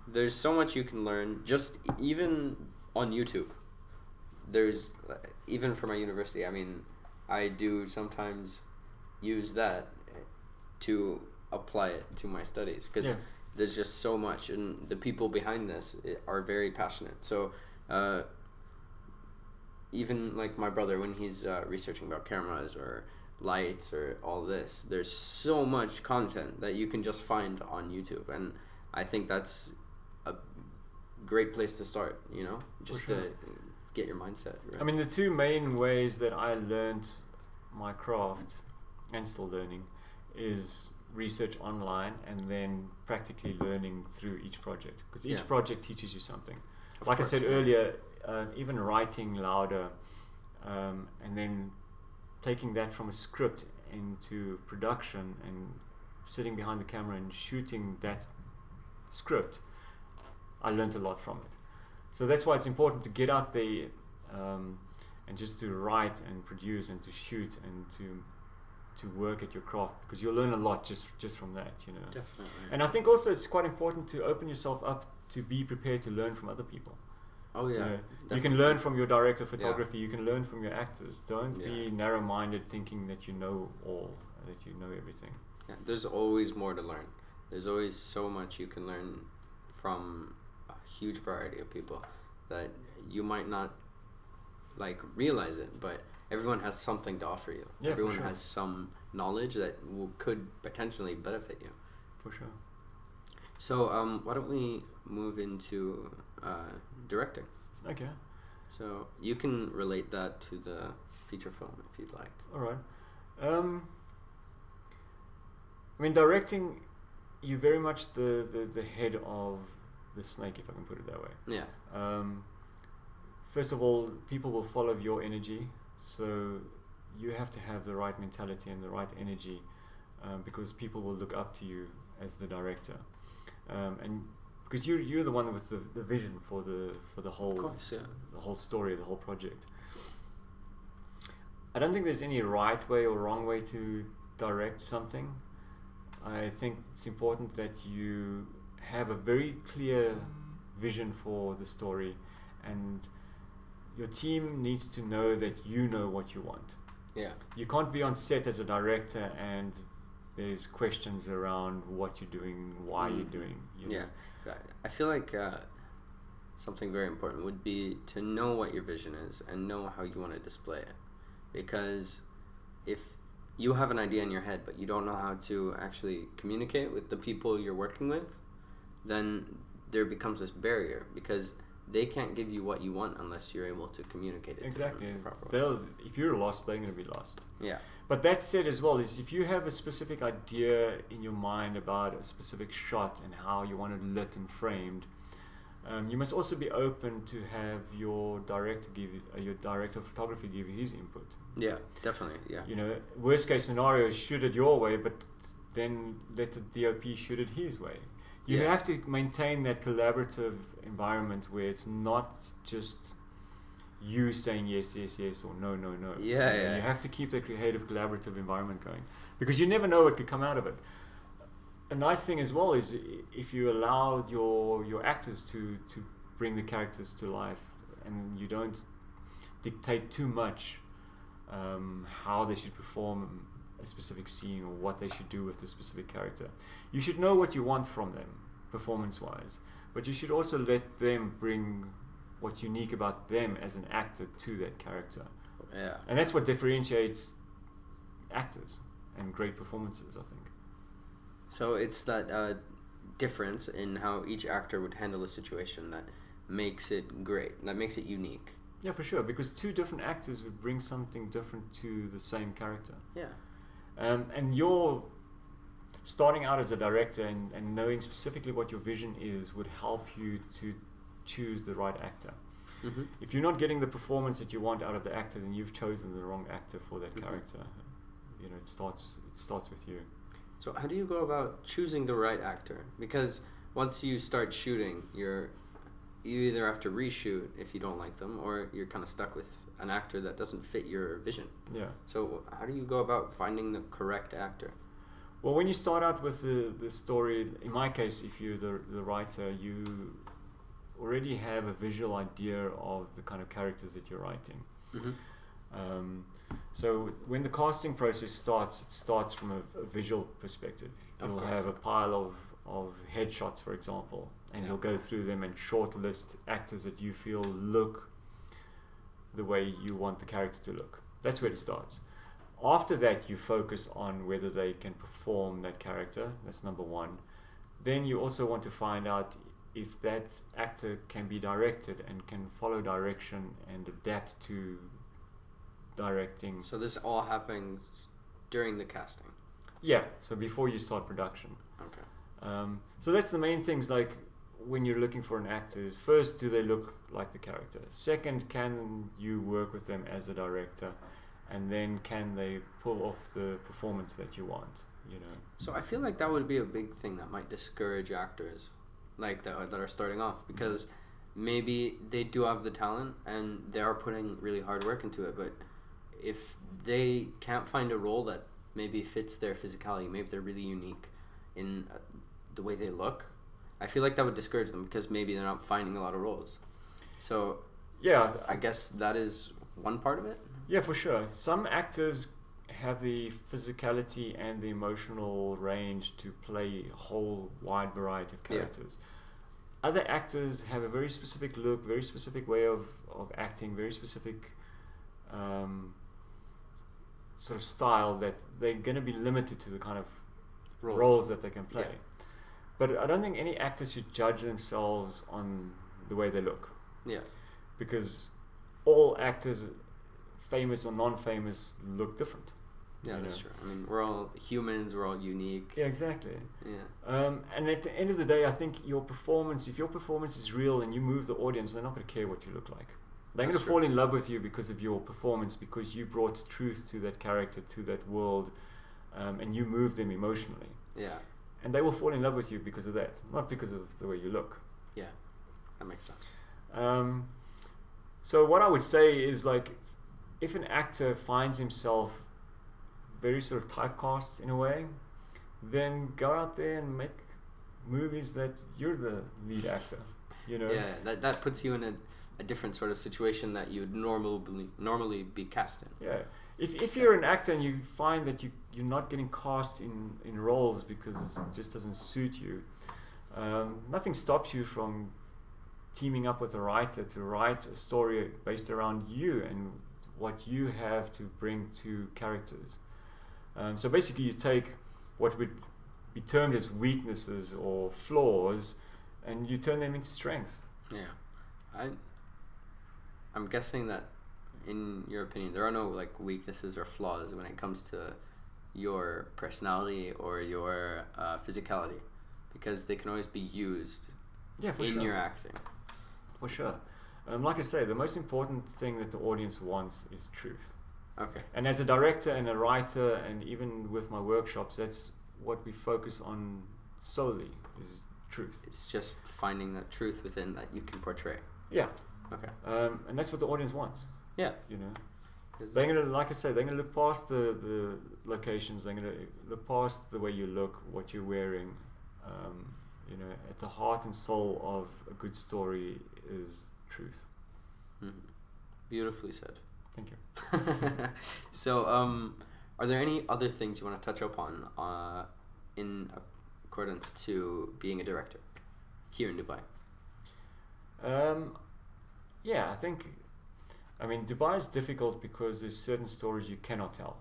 there's so much you can learn just even on YouTube. There's, even for my university, I mean, I do sometimes use that to apply it to my studies, because there's just so much, and the people behind this are very passionate. So even like my brother, when he's researching about cameras or lights or all this, there's so much content that you can just find on YouTube, and I think that's a great place to start, you know, just to get your mindset right. I mean, the two main ways that I learned my craft and still learning is research online and then practically learning through each project, because each project teaches you something. Like I said earlier, even writing louder and then taking that from a script into production and sitting behind the camera and shooting that script, I learned a lot from it. So that's why it's important to get out there and just to write and produce and to shoot and to work at your craft, because you'll learn a lot just from that, you know. Definitely. And I think also it's quite important to open yourself up to be prepared to learn from other people. Oh yeah. You know, you can learn from your director of photography, you can learn from your actors. Don't be narrow-minded thinking that you know all, that you know everything. Yeah, there's always more to learn. There's always so much you can learn from a huge variety of people that you might not like realize it, but everyone has something to offer you. Yeah, everyone has some knowledge that could potentially benefit you. For sure. So why don't we move into directing? Okay. So you can relate that to the feature film if you'd like. All right. I mean, directing, you're very much the head of the snake, if I can put it that way. Yeah. First of all, people will follow your energy, so you have to have the right mentality and the right energy, because people will look up to you as the director, and because you're the one with the vision for the whole, of course, the whole story, the whole project. I don't think there's any right way or wrong way to direct something. I think it's important that you have a very clear vision for the story, and your team needs to know that you know what you want. Yeah. You can't be on set as a director and there's questions around what you're doing, why you're doing. You know. Yeah. I feel like something very important would be to know what your vision is and know how you want to display it. Because if you have an idea in your head but you don't know how to actually communicate with the people you're working with, then there becomes this barrier, because they can't give you what you want unless you're able to communicate it exactly. to them properly. If you're lost, they're going to be lost. Yeah. But that said as well, is if you have a specific idea in your mind about a specific shot and how you want it lit and framed, you must also be open to have your director of photography give you his input. Yeah, definitely. Yeah. You know, worst case scenario, shoot it your way, but then let the DOP shoot it his way. You have to maintain that collaborative environment where it's not just you saying yes, yes, yes, or no, no, no. Yeah. You have to keep that creative, collaborative environment going, because you never know what could come out of it. A nice thing as well is if you allow your actors to bring the characters to life, and you don't dictate too much how they should perform a specific scene or what they should do with a specific character. You should know what you want from them, performance-wise, but you should also let them bring what's unique about them as an actor to that character. Yeah. And that's what differentiates actors and great performances, I think. So it's that difference in how each actor would handle a situation that makes it great, that makes it unique. Yeah, for sure, because two different actors would bring something different to the same character. Yeah. And starting out as a director and knowing specifically what your vision is would help you to choose the right actor. Mm-hmm. If you're not getting the performance that you want out of the actor, then you've chosen the wrong actor for that character. You know, it starts with you. So how do you go about choosing the right actor? Because once you start shooting, you either have to reshoot if you don't like them, or you're kind of stuck with an actor that doesn't fit your vision. Yeah. So how do you go about finding the correct actor? Well, when you start out with the story, in my case, if you're the writer, you already have a visual idea of the kind of characters that you're writing. Mm-hmm. So when the casting process starts, it starts from a visual perspective. You'll have a pile of headshots, for example, and you'll go through them and shortlist actors that you feel look the way you want the character to look. That's where it starts. After that, you focus on whether they can perform that character. That's number one. Then you also want to find out if that actor can be directed and can follow direction and adapt to directing. So this all happens during the casting? Yeah, so before you start production. Okay. So that's the main things, like when you're looking for an actor, is first, do they look like the character? Second, can you work with them as a director? And then can they pull off the performance that you want, you know? So I feel like that would be a big thing that might discourage actors like that are starting off, because maybe they do have the talent and they are putting really hard work into it, but if they can't find a role that maybe fits their physicality, maybe they're really unique in the way they look, I feel like that would discourage them because maybe they're not finding a lot of roles. So yeah, I guess that is one part of it. Yeah, for sure. Some actors have the physicality and the emotional range to play a whole wide variety of characters. Yeah. Other actors have a very specific look, very specific way of acting, very specific sort of style that they're going to be limited to the kind of roles that they can play. Yeah. But I don't think any actor should judge themselves on the way they look. Yeah. Because all actors, famous or non-famous, look different. Yeah, that's true. I mean, we're all humans, we're all unique. Yeah, exactly. Yeah. And at the end of the day, I think if your performance is real and you move the audience, they're not going to care what you look like. They're going to fall in love with you because of your performance, because you brought truth to that character, to that world, and you moved them emotionally. Yeah. And they will fall in love with you because of that, not because of the way you look. Yeah, that makes sense. So what I would say is, like, if an actor finds himself very sort of typecast in a way, then go out there and make movies that you're the lead actor, you know? Yeah, that puts you in a different sort of situation that you would normally be cast in. Yeah. If you're an actor and you find that you're not getting cast in roles because it just doesn't suit you, nothing stops you from teaming up with a writer to write a story based around you and what you have to bring to characters. So basically you take what would be termed as weaknesses or flaws and you turn them into strengths. Yeah. I'm guessing that, in your opinion, there are no like weaknesses or flaws when it comes to your personality or your physicality, because they can always be used in your acting. For sure. Like I say, the most important thing that the audience wants is truth. Okay. And as a director and a writer, and even with my workshops, that's what we focus on solely, is truth. It's just finding that truth within that you can portray. Yeah. Okay. And that's what the audience wants. Yeah. You know, they're gonna, like I say, they're gonna look past the locations. They're gonna look past the way you look, what you're wearing. You know, at the heart and soul of a good story is truth. Mm-hmm. Beautifully said. Thank you. So, are there any other things you want to touch upon in accordance to being a director here in Dubai? Yeah, I mean, Dubai is difficult because there's certain stories you cannot tell.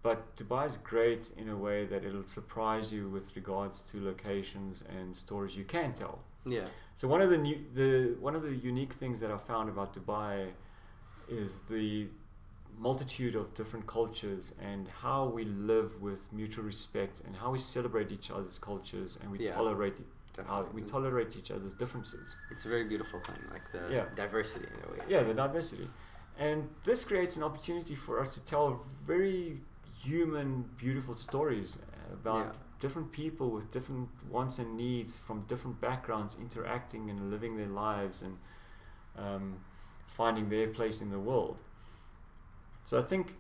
But Dubai is great in a way that it'll surprise you with regards to locations and stories you can tell. Yeah. So one of the unique things that I found about Dubai is the multitude of different cultures and how we live with mutual respect and how we celebrate each other's cultures and we tolerate each other's differences. It's a very beautiful thing, like the diversity in a way. Yeah, the diversity. And this creates an opportunity for us to tell very human, beautiful stories about different people with different wants and needs from different backgrounds interacting and living their lives and finding their place in the world. So I think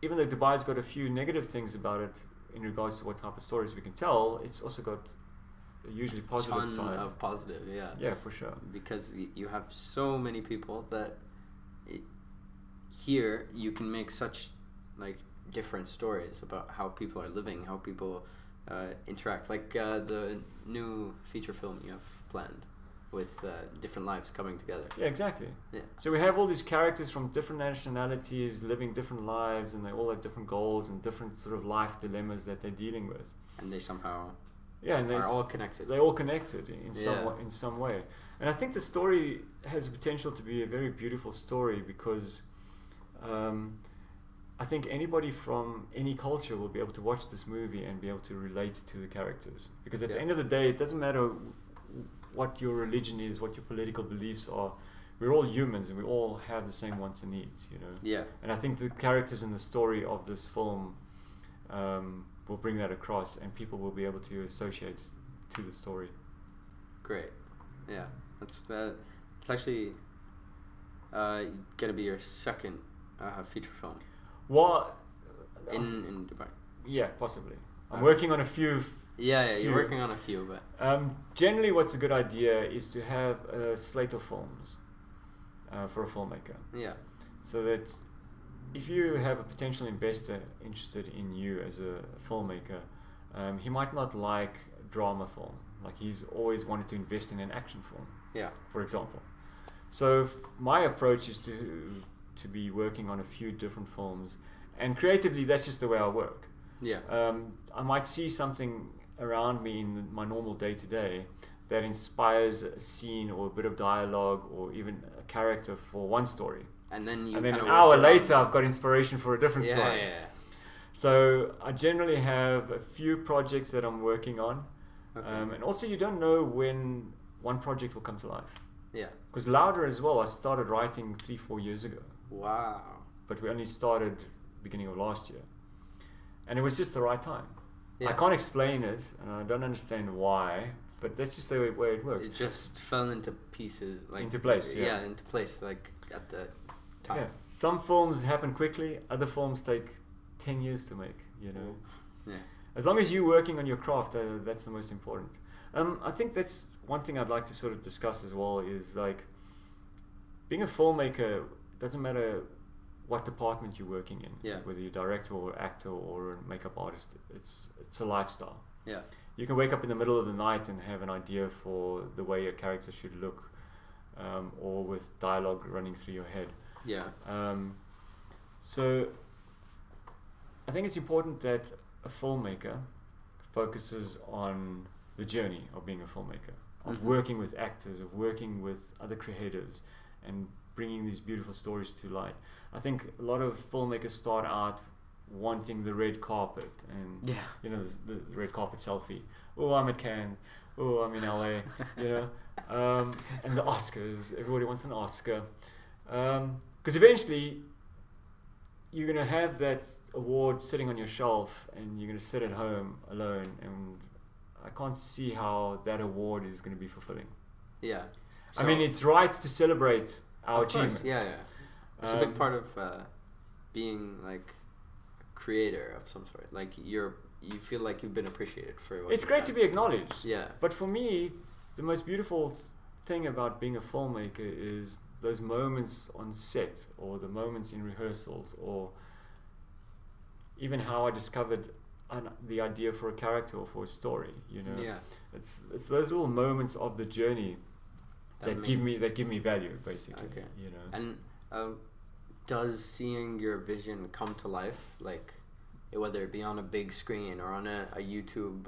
even though Dubai's got a few negative things about it in regards to what type of stories we can tell, it's also got a usually positive side. Ton of positive, yeah. Yeah, for sure. Because you have so many people that here you can make such like different stories about how people are living, how people interact. Like the new feature film you have planned with different lives coming together. Yeah, exactly. Yeah. So we have all these characters from different nationalities living different lives, and they all have different goals and different sort of life dilemmas that they're dealing with. And they somehow and are all connected. They're all connected in some way. And I think the story has the potential to be a very beautiful story because I think anybody from any culture will be able to watch this movie and be able to relate to the characters. Because at the end of the day, it doesn't matter what your religion is, what your political beliefs are. We're all humans and we all have the same wants and needs, you know. Yeah. And I think the characters in the story of this film will bring that across, and people will be able to associate to the story. Great. Yeah. It's actually gonna be your second feature film. What? In Dubai. Yeah, possibly. I'm working on a few. You're working on a few, but generally, what's a good idea is to have a slate of films for a filmmaker. Yeah. So that if you have a potential investor interested in you as a filmmaker, he might not like drama film. Like he's always wanted to invest in an action film. Yeah. For example. So my approach is to be working on a few different films, and creatively, that's just the way I work. Yeah. I might see something around me in my normal day-to-day that inspires a scene or a bit of dialogue or even a character for one story. And then an hour later, I've got inspiration for a different story. Yeah. So I generally have a few projects that I'm working on. Okay. And also, you don't know when one project will come to life. Yeah. Because Louder as well, I started writing 3-4 years ago. Wow. But we only started beginning of last year. And it was just the right time. Yeah. I can't explain it, and I don't understand why, but that's just the way it works. It just fell into pieces. Into place, yeah. Into place, like at the time. Yeah. Some films happen quickly, other films take 10 years to make, you know. Yeah. As long as you're working on your craft, that's the most important. I think that's one thing I'd like to sort of discuss as well is like being a filmmaker doesn't matter what department you're working in, yeah. whether you're director or actor or a makeup artist, it's a lifestyle. Yeah. You can wake up in the middle of the night and have an idea for the way a character should look, or with dialogue running through your head. Yeah. So I think it's important that a filmmaker focuses on the journey of being a filmmaker, of working with actors, of working with other creatives, and bringing these beautiful stories to light. I think a lot of filmmakers start out wanting the red carpet and you know the red carpet selfie. Oh, I'm at Cannes. Oh, I'm in LA. You know, and the Oscars. Everybody wants an Oscar because eventually you're gonna have that award sitting on your shelf and you're gonna sit at home alone, and I can't see how that award is gonna be fulfilling. Yeah. So, I mean, it's right to celebrate our achievements. Yeah. It's a big part of being like a creator of some sort. Like you feel like you've been appreciated for what it's great to be acknowledged. Yeah. But for me, the most beautiful thing about being a filmmaker is those moments on set, or the moments in rehearsals, or even how I discovered the idea for a character or for a story. You know. Yeah. It's those little moments of the journey that give me value, basically. Okay. You know. And does seeing your vision come to life, like whether it be on a big screen or on a YouTube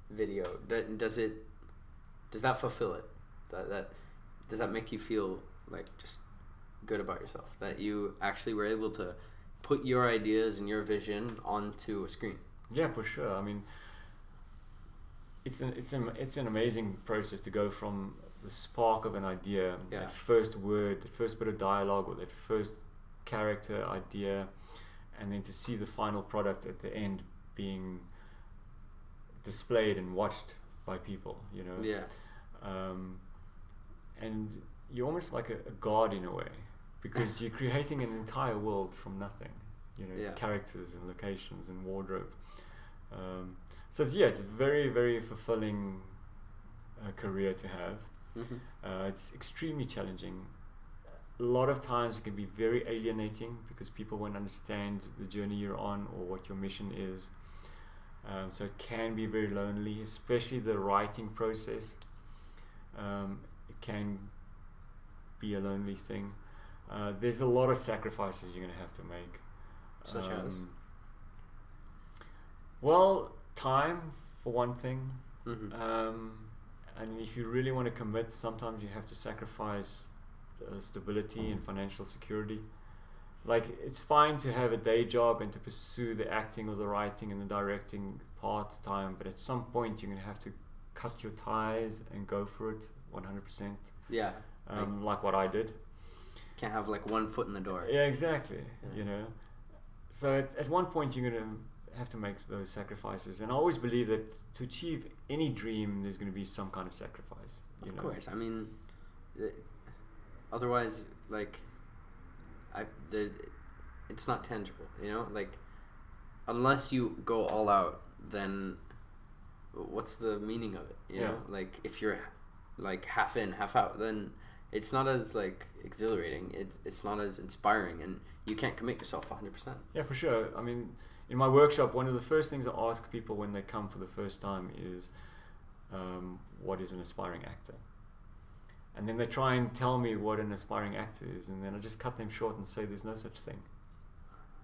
video, does that fulfill it? Does that make you feel like just good about yourself, that you actually were able to put your ideas and your vision onto a screen. Yeah, for sure. I mean, it's an amazing process to go from the spark of an idea, that first word, that first bit of dialogue, or that first character idea, and then to see the final product at the end being displayed and watched by people, you know. Yeah. And you're almost like a god in a way, because you're creating an entire world from nothing, you know, characters and locations and wardrobe. So it's a very, very fulfilling career to have. Mm-hmm. It's extremely challenging. A lot of times it can be very alienating because people won't understand the journey you're on or what your mission is. So it can be very lonely, especially the writing process. It can be a lonely thing. There's a lot of sacrifices you're going to have to make. Such as? Well, time for one thing. Mm-hmm. And if you really want to commit, sometimes you have to sacrifice stability and financial security. Like, it's fine to have a day job and to pursue the acting or the writing and the directing part-time, but at some point you're going to have to cut your ties and go for it 100%. Yeah. Like what I did. Can't have like one foot in the door. Yeah, exactly. Yeah. You know, so at one point you're going to have to make those sacrifices, and I always believe that to achieve any dream there's going to be some kind of sacrifice. Of course. I mean, otherwise, like, it's not tangible, you know. Like, unless you go all out, then what's the meaning of it? You know, like if you're like half in, half out, then it's not as like exhilarating. It's not as inspiring, and you can't commit yourself 100%. Yeah, for sure. I mean, in my workshop, one of the first things I ask people when they come for the first time is, what is an aspiring actor? And then they try and tell me what an aspiring actor is, and then I just cut them short and say there's no such thing.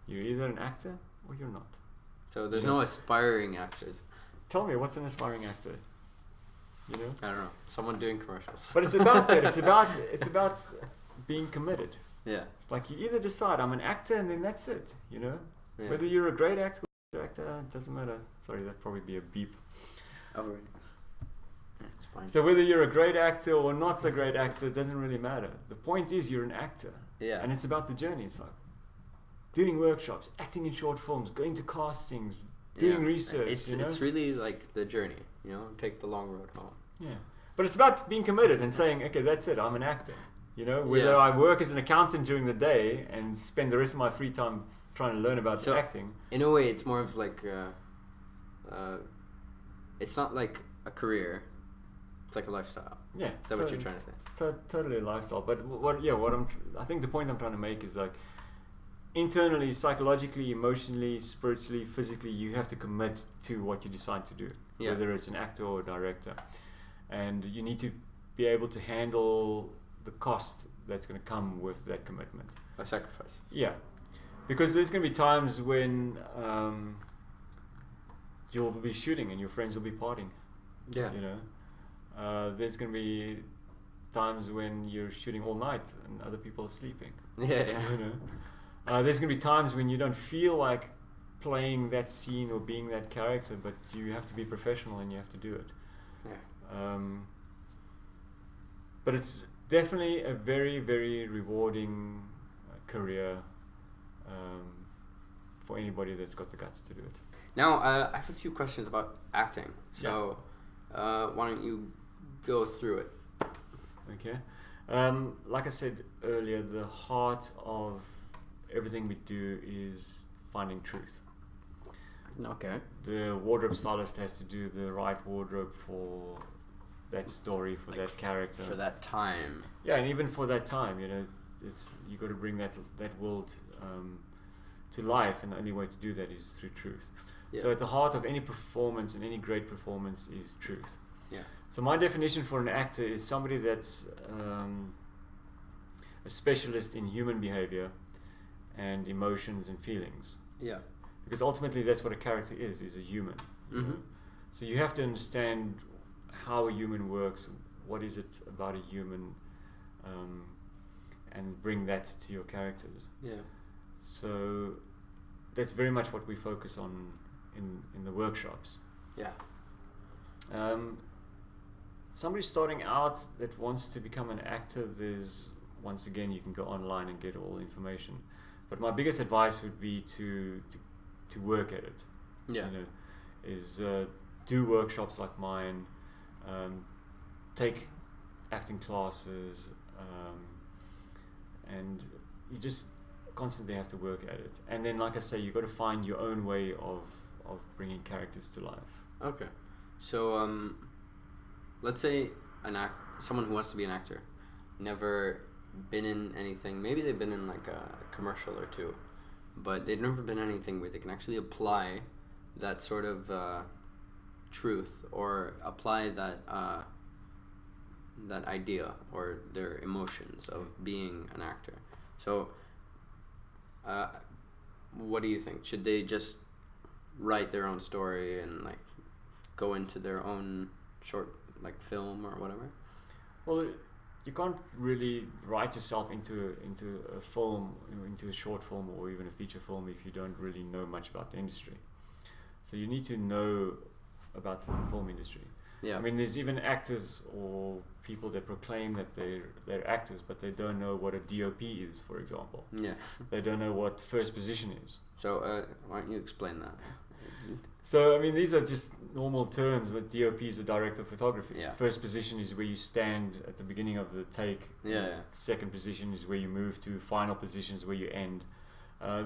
You're either an actor or you're not. So there's no aspiring actors. Tell me, what's an aspiring actor? You know? I don't know. Someone doing commercials. But it's about that. It's about being committed. Yeah. It's like you either decide I'm an actor and then that's it. You know? Yeah. Whether you're a great actor or a good actor, it doesn't matter. Sorry, that'd probably be a beep. Oh, right. It's fine. So whether you're a great actor or not so great actor, it doesn't really matter. The point is you're an actor. Yeah. And it's about the journey. It's like doing workshops, acting in short films, going to castings, doing research. It's really like the journey, you know, take the long road home. Yeah. But it's about being committed and saying, okay, that's it, I'm an actor. You know, whether I work as an accountant during the day and spend the rest of my free time trying to learn about acting. In a way, it's more of like, it's not like a career. It's like a lifestyle. Yeah. Is that what you're trying to say? Totally a lifestyle. But I think the point I'm trying to make is like, internally, psychologically, emotionally, spiritually, physically, you have to commit to what you decide to do, whether it's an actor or a director. And you need to be able to handle the cost that's going to come with that commitment. A sacrifice. Yeah. Because there's going to be times when you'll be shooting and your friends will be partying. Yeah. You know? There's going to be times when you're shooting all night and other people are sleeping. Yeah. You know? There's going to be times when you don't feel like playing that scene or being that character, but you have to be professional and you have to do it. Yeah. But it's definitely a very, very rewarding career for anybody that's got the guts to do it. Now, I have a few questions about acting. So, why don't you go through it? Okay. Like I said earlier, the heart of everything we do is finding truth. Okay. The wardrobe stylist has to do the right wardrobe for that story, for that character, for that time. Yeah, and even for that time, you know, you got to bring that world to life, and the only way to do that is through truth. Yeah. So at the heart of any performance and any great performance is truth. Yeah. So my definition for an actor is somebody that's a specialist in human behavior and emotions and feelings. Yeah. Because ultimately that's what a character is a human. Mm-hmm. You know? So you have to understand how a human works, what is it about a human, and bring that to your characters. Yeah. So that's very much what we focus on in the workshops. Yeah. Somebody starting out that wants to become an actor, there's, once again, you can go online and get all the information. But my biggest advice would be to work at it. Yeah. You know, is do workshops like mine, take acting classes, and you just constantly have to work at it. And then, like I say, you've got to find your own way of bringing characters to life. Okay. So, let's say someone who wants to be an actor, never been in anything. Maybe they've been in like a commercial or two, but they've never been in anything where they can actually apply that sort of truth, or apply that that idea or their emotions of being an actor. So, what do you think? Should they just write their own story and like go into their own short like film or whatever? Well, you can't really write yourself into a film, into a short film or even a feature film if you don't really know much about the industry. So you need to know about the film industry. Yeah. I mean, there's even actors or people that proclaim that they're actors, but they don't know what a DOP is, for example. Yeah. They don't know what first position is. So why don't you explain that? So, I mean, these are just normal terms. The DOP is a director of photography. Yeah. First position is where you stand at the beginning of the take. Yeah. Second position is where you move to. Final position is where you end.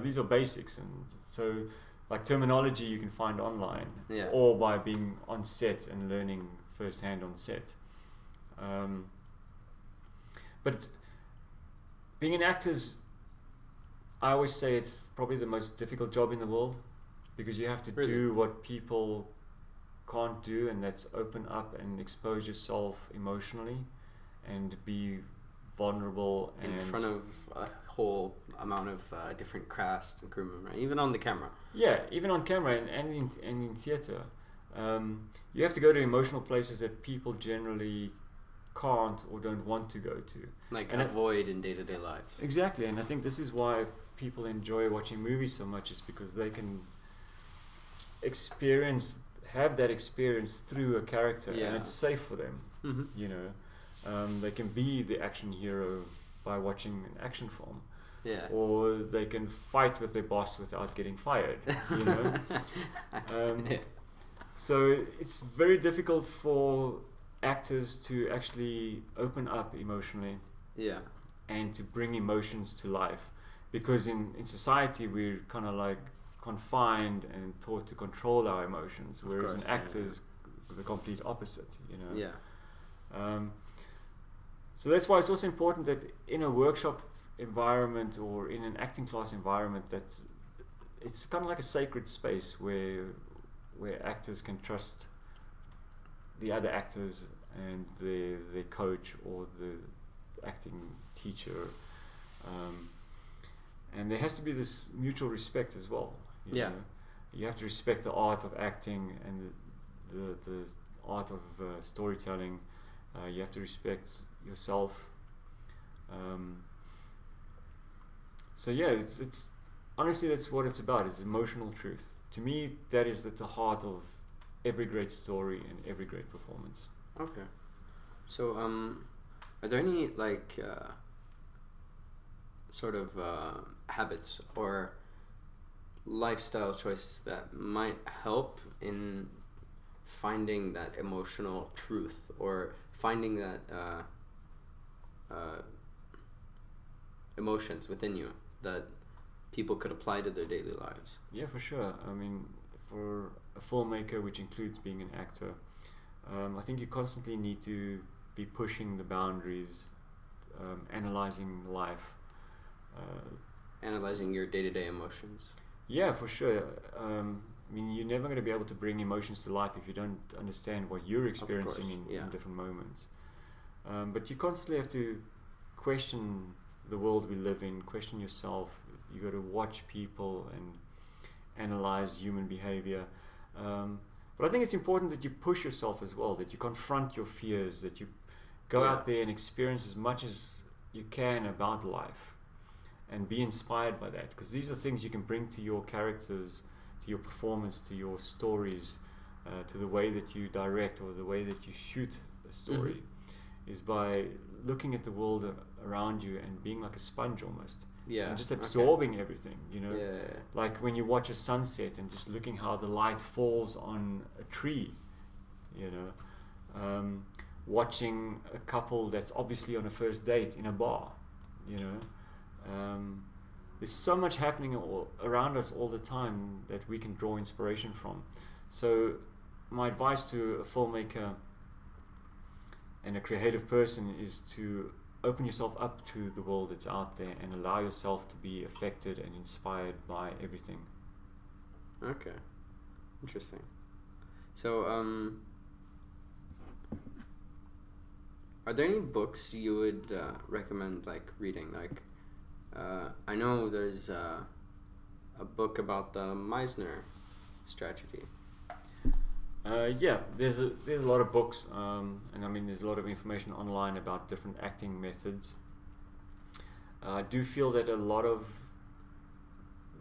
These are basics. And so, like terminology you can find online. Yeah. Or by being on set and learning firsthand on set. But being an actor is, I always say it's probably the most difficult job in the world, because you have to do what people can't do, and that's open up and expose yourself emotionally and be vulnerable in front of a whole amount of different cast and crew members, right? Even on the camera. Yeah, even on camera and in theatre. You have to go to emotional places that people generally can't or don't want to go to. Like avoid in day-to-day lives. Exactly, and I think this is why people enjoy watching movies so much, is because they can have that experience through a character, and it's safe for them. Mm-hmm. You know, they can be the action hero by watching an action film. Yeah. Or they can fight with their boss without getting fired. You know. So it's very difficult for actors to actually open up emotionally. Yeah. And to bring emotions to life, because in society we're kind of like confined and taught to control our emotions, whereas an actor is the complete opposite, you know. Yeah. So that's why it's also important that in a workshop environment or in an acting class environment, that it's kind of like a sacred space where actors can trust the other actors and their coach or the acting teacher, and there has to be this mutual respect as well. You know? You have to respect the art of acting and the art of storytelling. You have to respect yourself. So yeah, it's honestly, that's what it's about. It's emotional truth. To me, that is at the heart of every great story and every great performance. Okay. So are there any like sort of habits or lifestyle choices that might help in finding that emotional truth, or finding that emotions within you that people could apply to their daily lives? Yeah, for sure. I mean, for a filmmaker, which includes being an actor, I think you constantly need to be pushing the boundaries, analyzing life. Analyzing your day-to-day emotions. Yeah, for sure. I mean, you're never going to be able to bring emotions to life if you don't understand what you're experiencing in different moments. But you constantly have to question the world we live in, question yourself. You got to watch people and analyze human behavior. But I think it's important that you push yourself as well, that you confront your fears, that you go out there and experience as much as you can about life. and be inspired by that, because these are things you can bring to your characters, to your performance, to your stories, to the way that you direct or the way that you shoot a story, is by looking at the world around you and being like a sponge almost. Yeah. And just absorbing everything, you know. Yeah. Like when you watch a sunset and just looking how the light falls on a tree, you know. Watching a couple that's obviously on a first date in a bar, you know. There's so much happening around us all the time that we can draw inspiration from. So my advice to a filmmaker and a creative person is to open yourself up to the world that's out there and allow yourself to be affected and inspired by everything. Okay. Interesting. So, are there any books you would recommend, like, reading? Like, I know there's a book about the Meisner strategy. Yeah, there's a lot of books, and I mean there's a lot of information online about different acting methods. I do feel that a lot of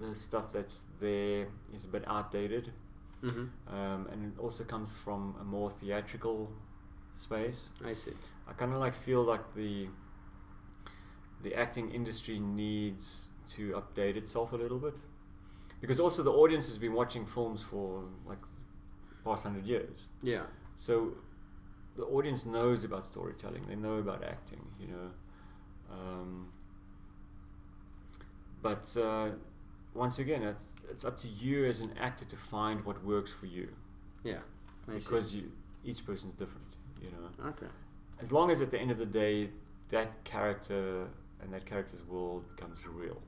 the stuff that's there is a bit outdated, and it also comes from a more theatrical space. I see. I kind of like feel like the acting industry needs to update itself a little bit, because also the audience has been watching films for like past 100 years. Yeah. So the audience knows about storytelling. They know about acting, you know. But once again, it's up to you as an actor to find what works for you. Yeah. Because each person's different, you know. Okay. As long as at the end of the day, that character and that character's world becomes real.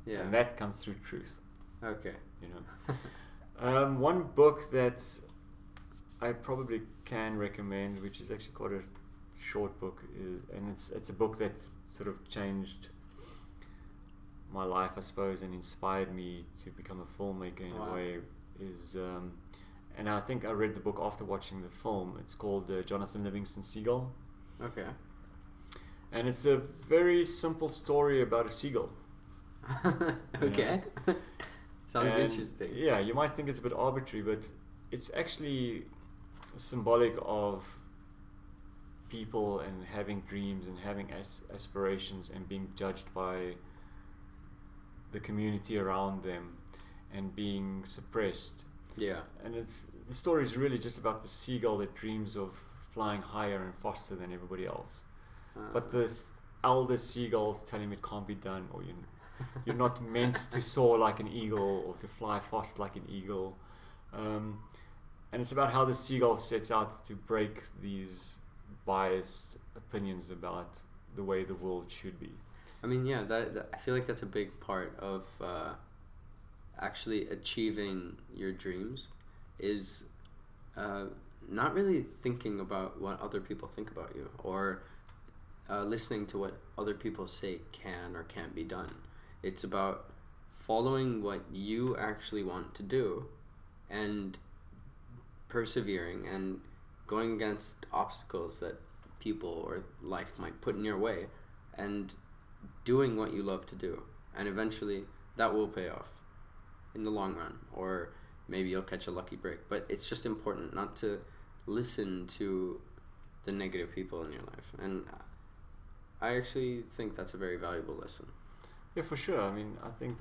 Yeah. And that comes through truth. Okay. You know. One book that I probably can recommend, which is actually quite a short book, it's a book that sort of changed my life, I suppose, and inspired me to become a filmmaker in a way, is and I think I read the book after watching the film. It's called Jonathan Livingston Seagull. Okay. And it's a very simple story about a seagull. Okay. Sounds interesting. Yeah, you might think it's a bit arbitrary, but it's actually symbolic of people and having dreams and having aspirations and being judged by the community around them and being suppressed. Yeah. And the story is really just about the seagull that dreams of flying higher and faster than everybody else. But the elder seagulls tell him it can't be done, or you're not meant to soar like an eagle or to fly fast like an eagle. And it's about how the seagull sets out to break these biased opinions about the way the world should be. I mean, yeah, that I feel like that's a big part of actually achieving your dreams, is not really thinking about what other people think about you, or listening to what other people say can or can't be done. It's about following what you actually want to do and persevering and going against obstacles that people or life might put in your way, and doing what you love to do. And eventually that will pay off in the long run, or maybe you'll catch a lucky break. But it's just important not to listen to the negative people in your life. And I actually think that's a very valuable lesson. Yeah, for sure. I mean, I think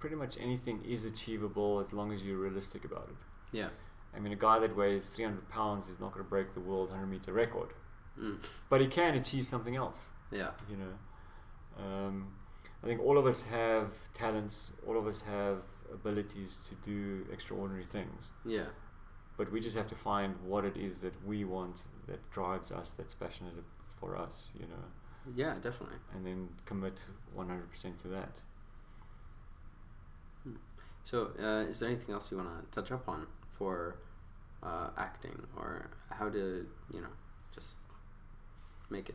pretty much anything is achievable as long as you're realistic about it. Yeah. I mean, a guy that weighs 300 pounds is not going to break the world 100-meter record. But he can achieve something else. Yeah. You know, I think all of us have talents, all of us have abilities to do extraordinary things. Yeah. But we just have to find what it is that we want, that drives us, that's passionate for us, you know. Yeah, definitely. And then commit 100% to that. So, is there anything else you want to touch up on for acting, or how to, just make it?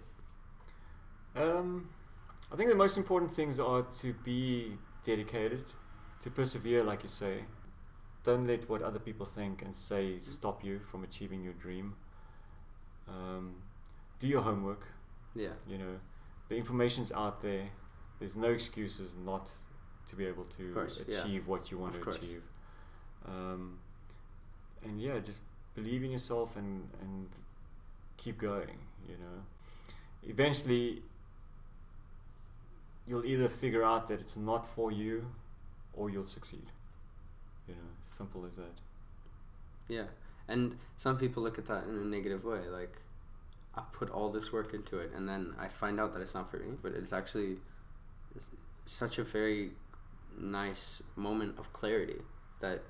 I think the most important things are to be dedicated, to persevere, like you say. Don't let what other people think and say stop you from achieving your dream. Do your homework. Yeah. You know, the information's out there. there's no excuses not to be able to achieve what you want to achieve. And yeah, just believe in yourself and keep going, you know. Eventually you'll either figure out that it's not for you or you'll succeed, you know. Simple as that. Yeah. And some people look at that in a negative way, like, I put all this work into it and then I find out that it's not for me. But it's actually such a very nice moment of clarity that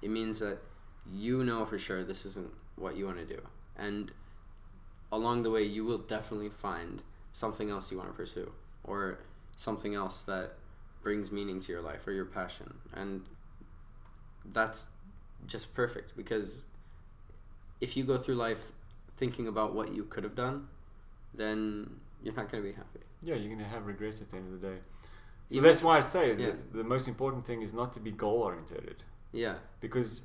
it means that you know for sure this isn't what you want to do. And along the way, you will definitely find something else you want to pursue, or something else that brings meaning to your life or your passion. And that's just perfect, because if you go through life thinking about what you could have done, then you're not going to be happy. Yeah, you're going to have regrets at the end of the day. So that's why I say the most important thing is not to be goal oriented. Yeah. Because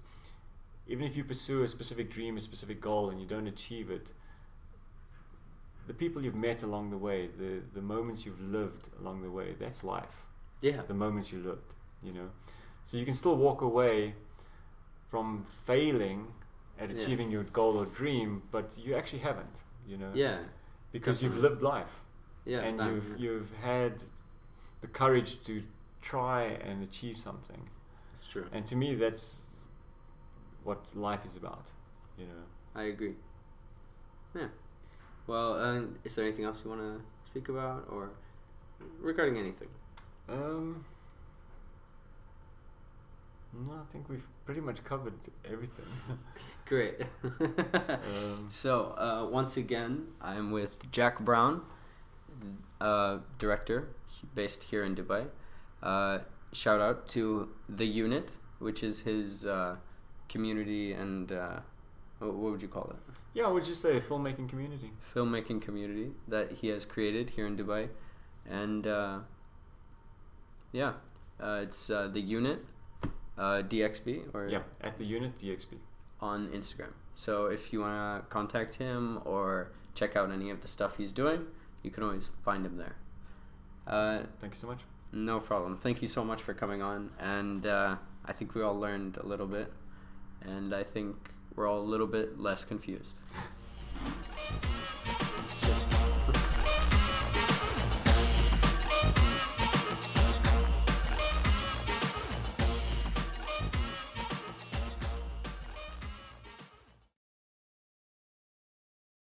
even if you pursue a specific dream, a specific goal, and you don't achieve it, the people you've met along the way, the moments you've lived along the way, that's life. Yeah. The moments you lived, you know. So you can still walk away from failing at achieving your goal or dream, but you actually haven't, you know. Yeah. Because you've lived life. Yeah. And you've had the courage to try and achieve something. That's true. And to me, that's what life is about, you know. I agree. Yeah. Well, is there anything else you want to speak about, or regarding anything? No, I think we've pretty much covered everything. Great. So, once again, I'm with Jack Brown, director based here in Dubai. Shout out to The Unit, which is his community and what would you call it? Yeah, I would just say a filmmaking community. Filmmaking community that he has created here in Dubai. And it's The Unit, DXB, or at The Unit DXB on Instagram. So if you want to contact him or check out any of the stuff he's doing, you can always find him there. Thank you so much. No problem. Thank you so much for coming on. And I think we all learned a little bit. And I think we're all a little bit less confused.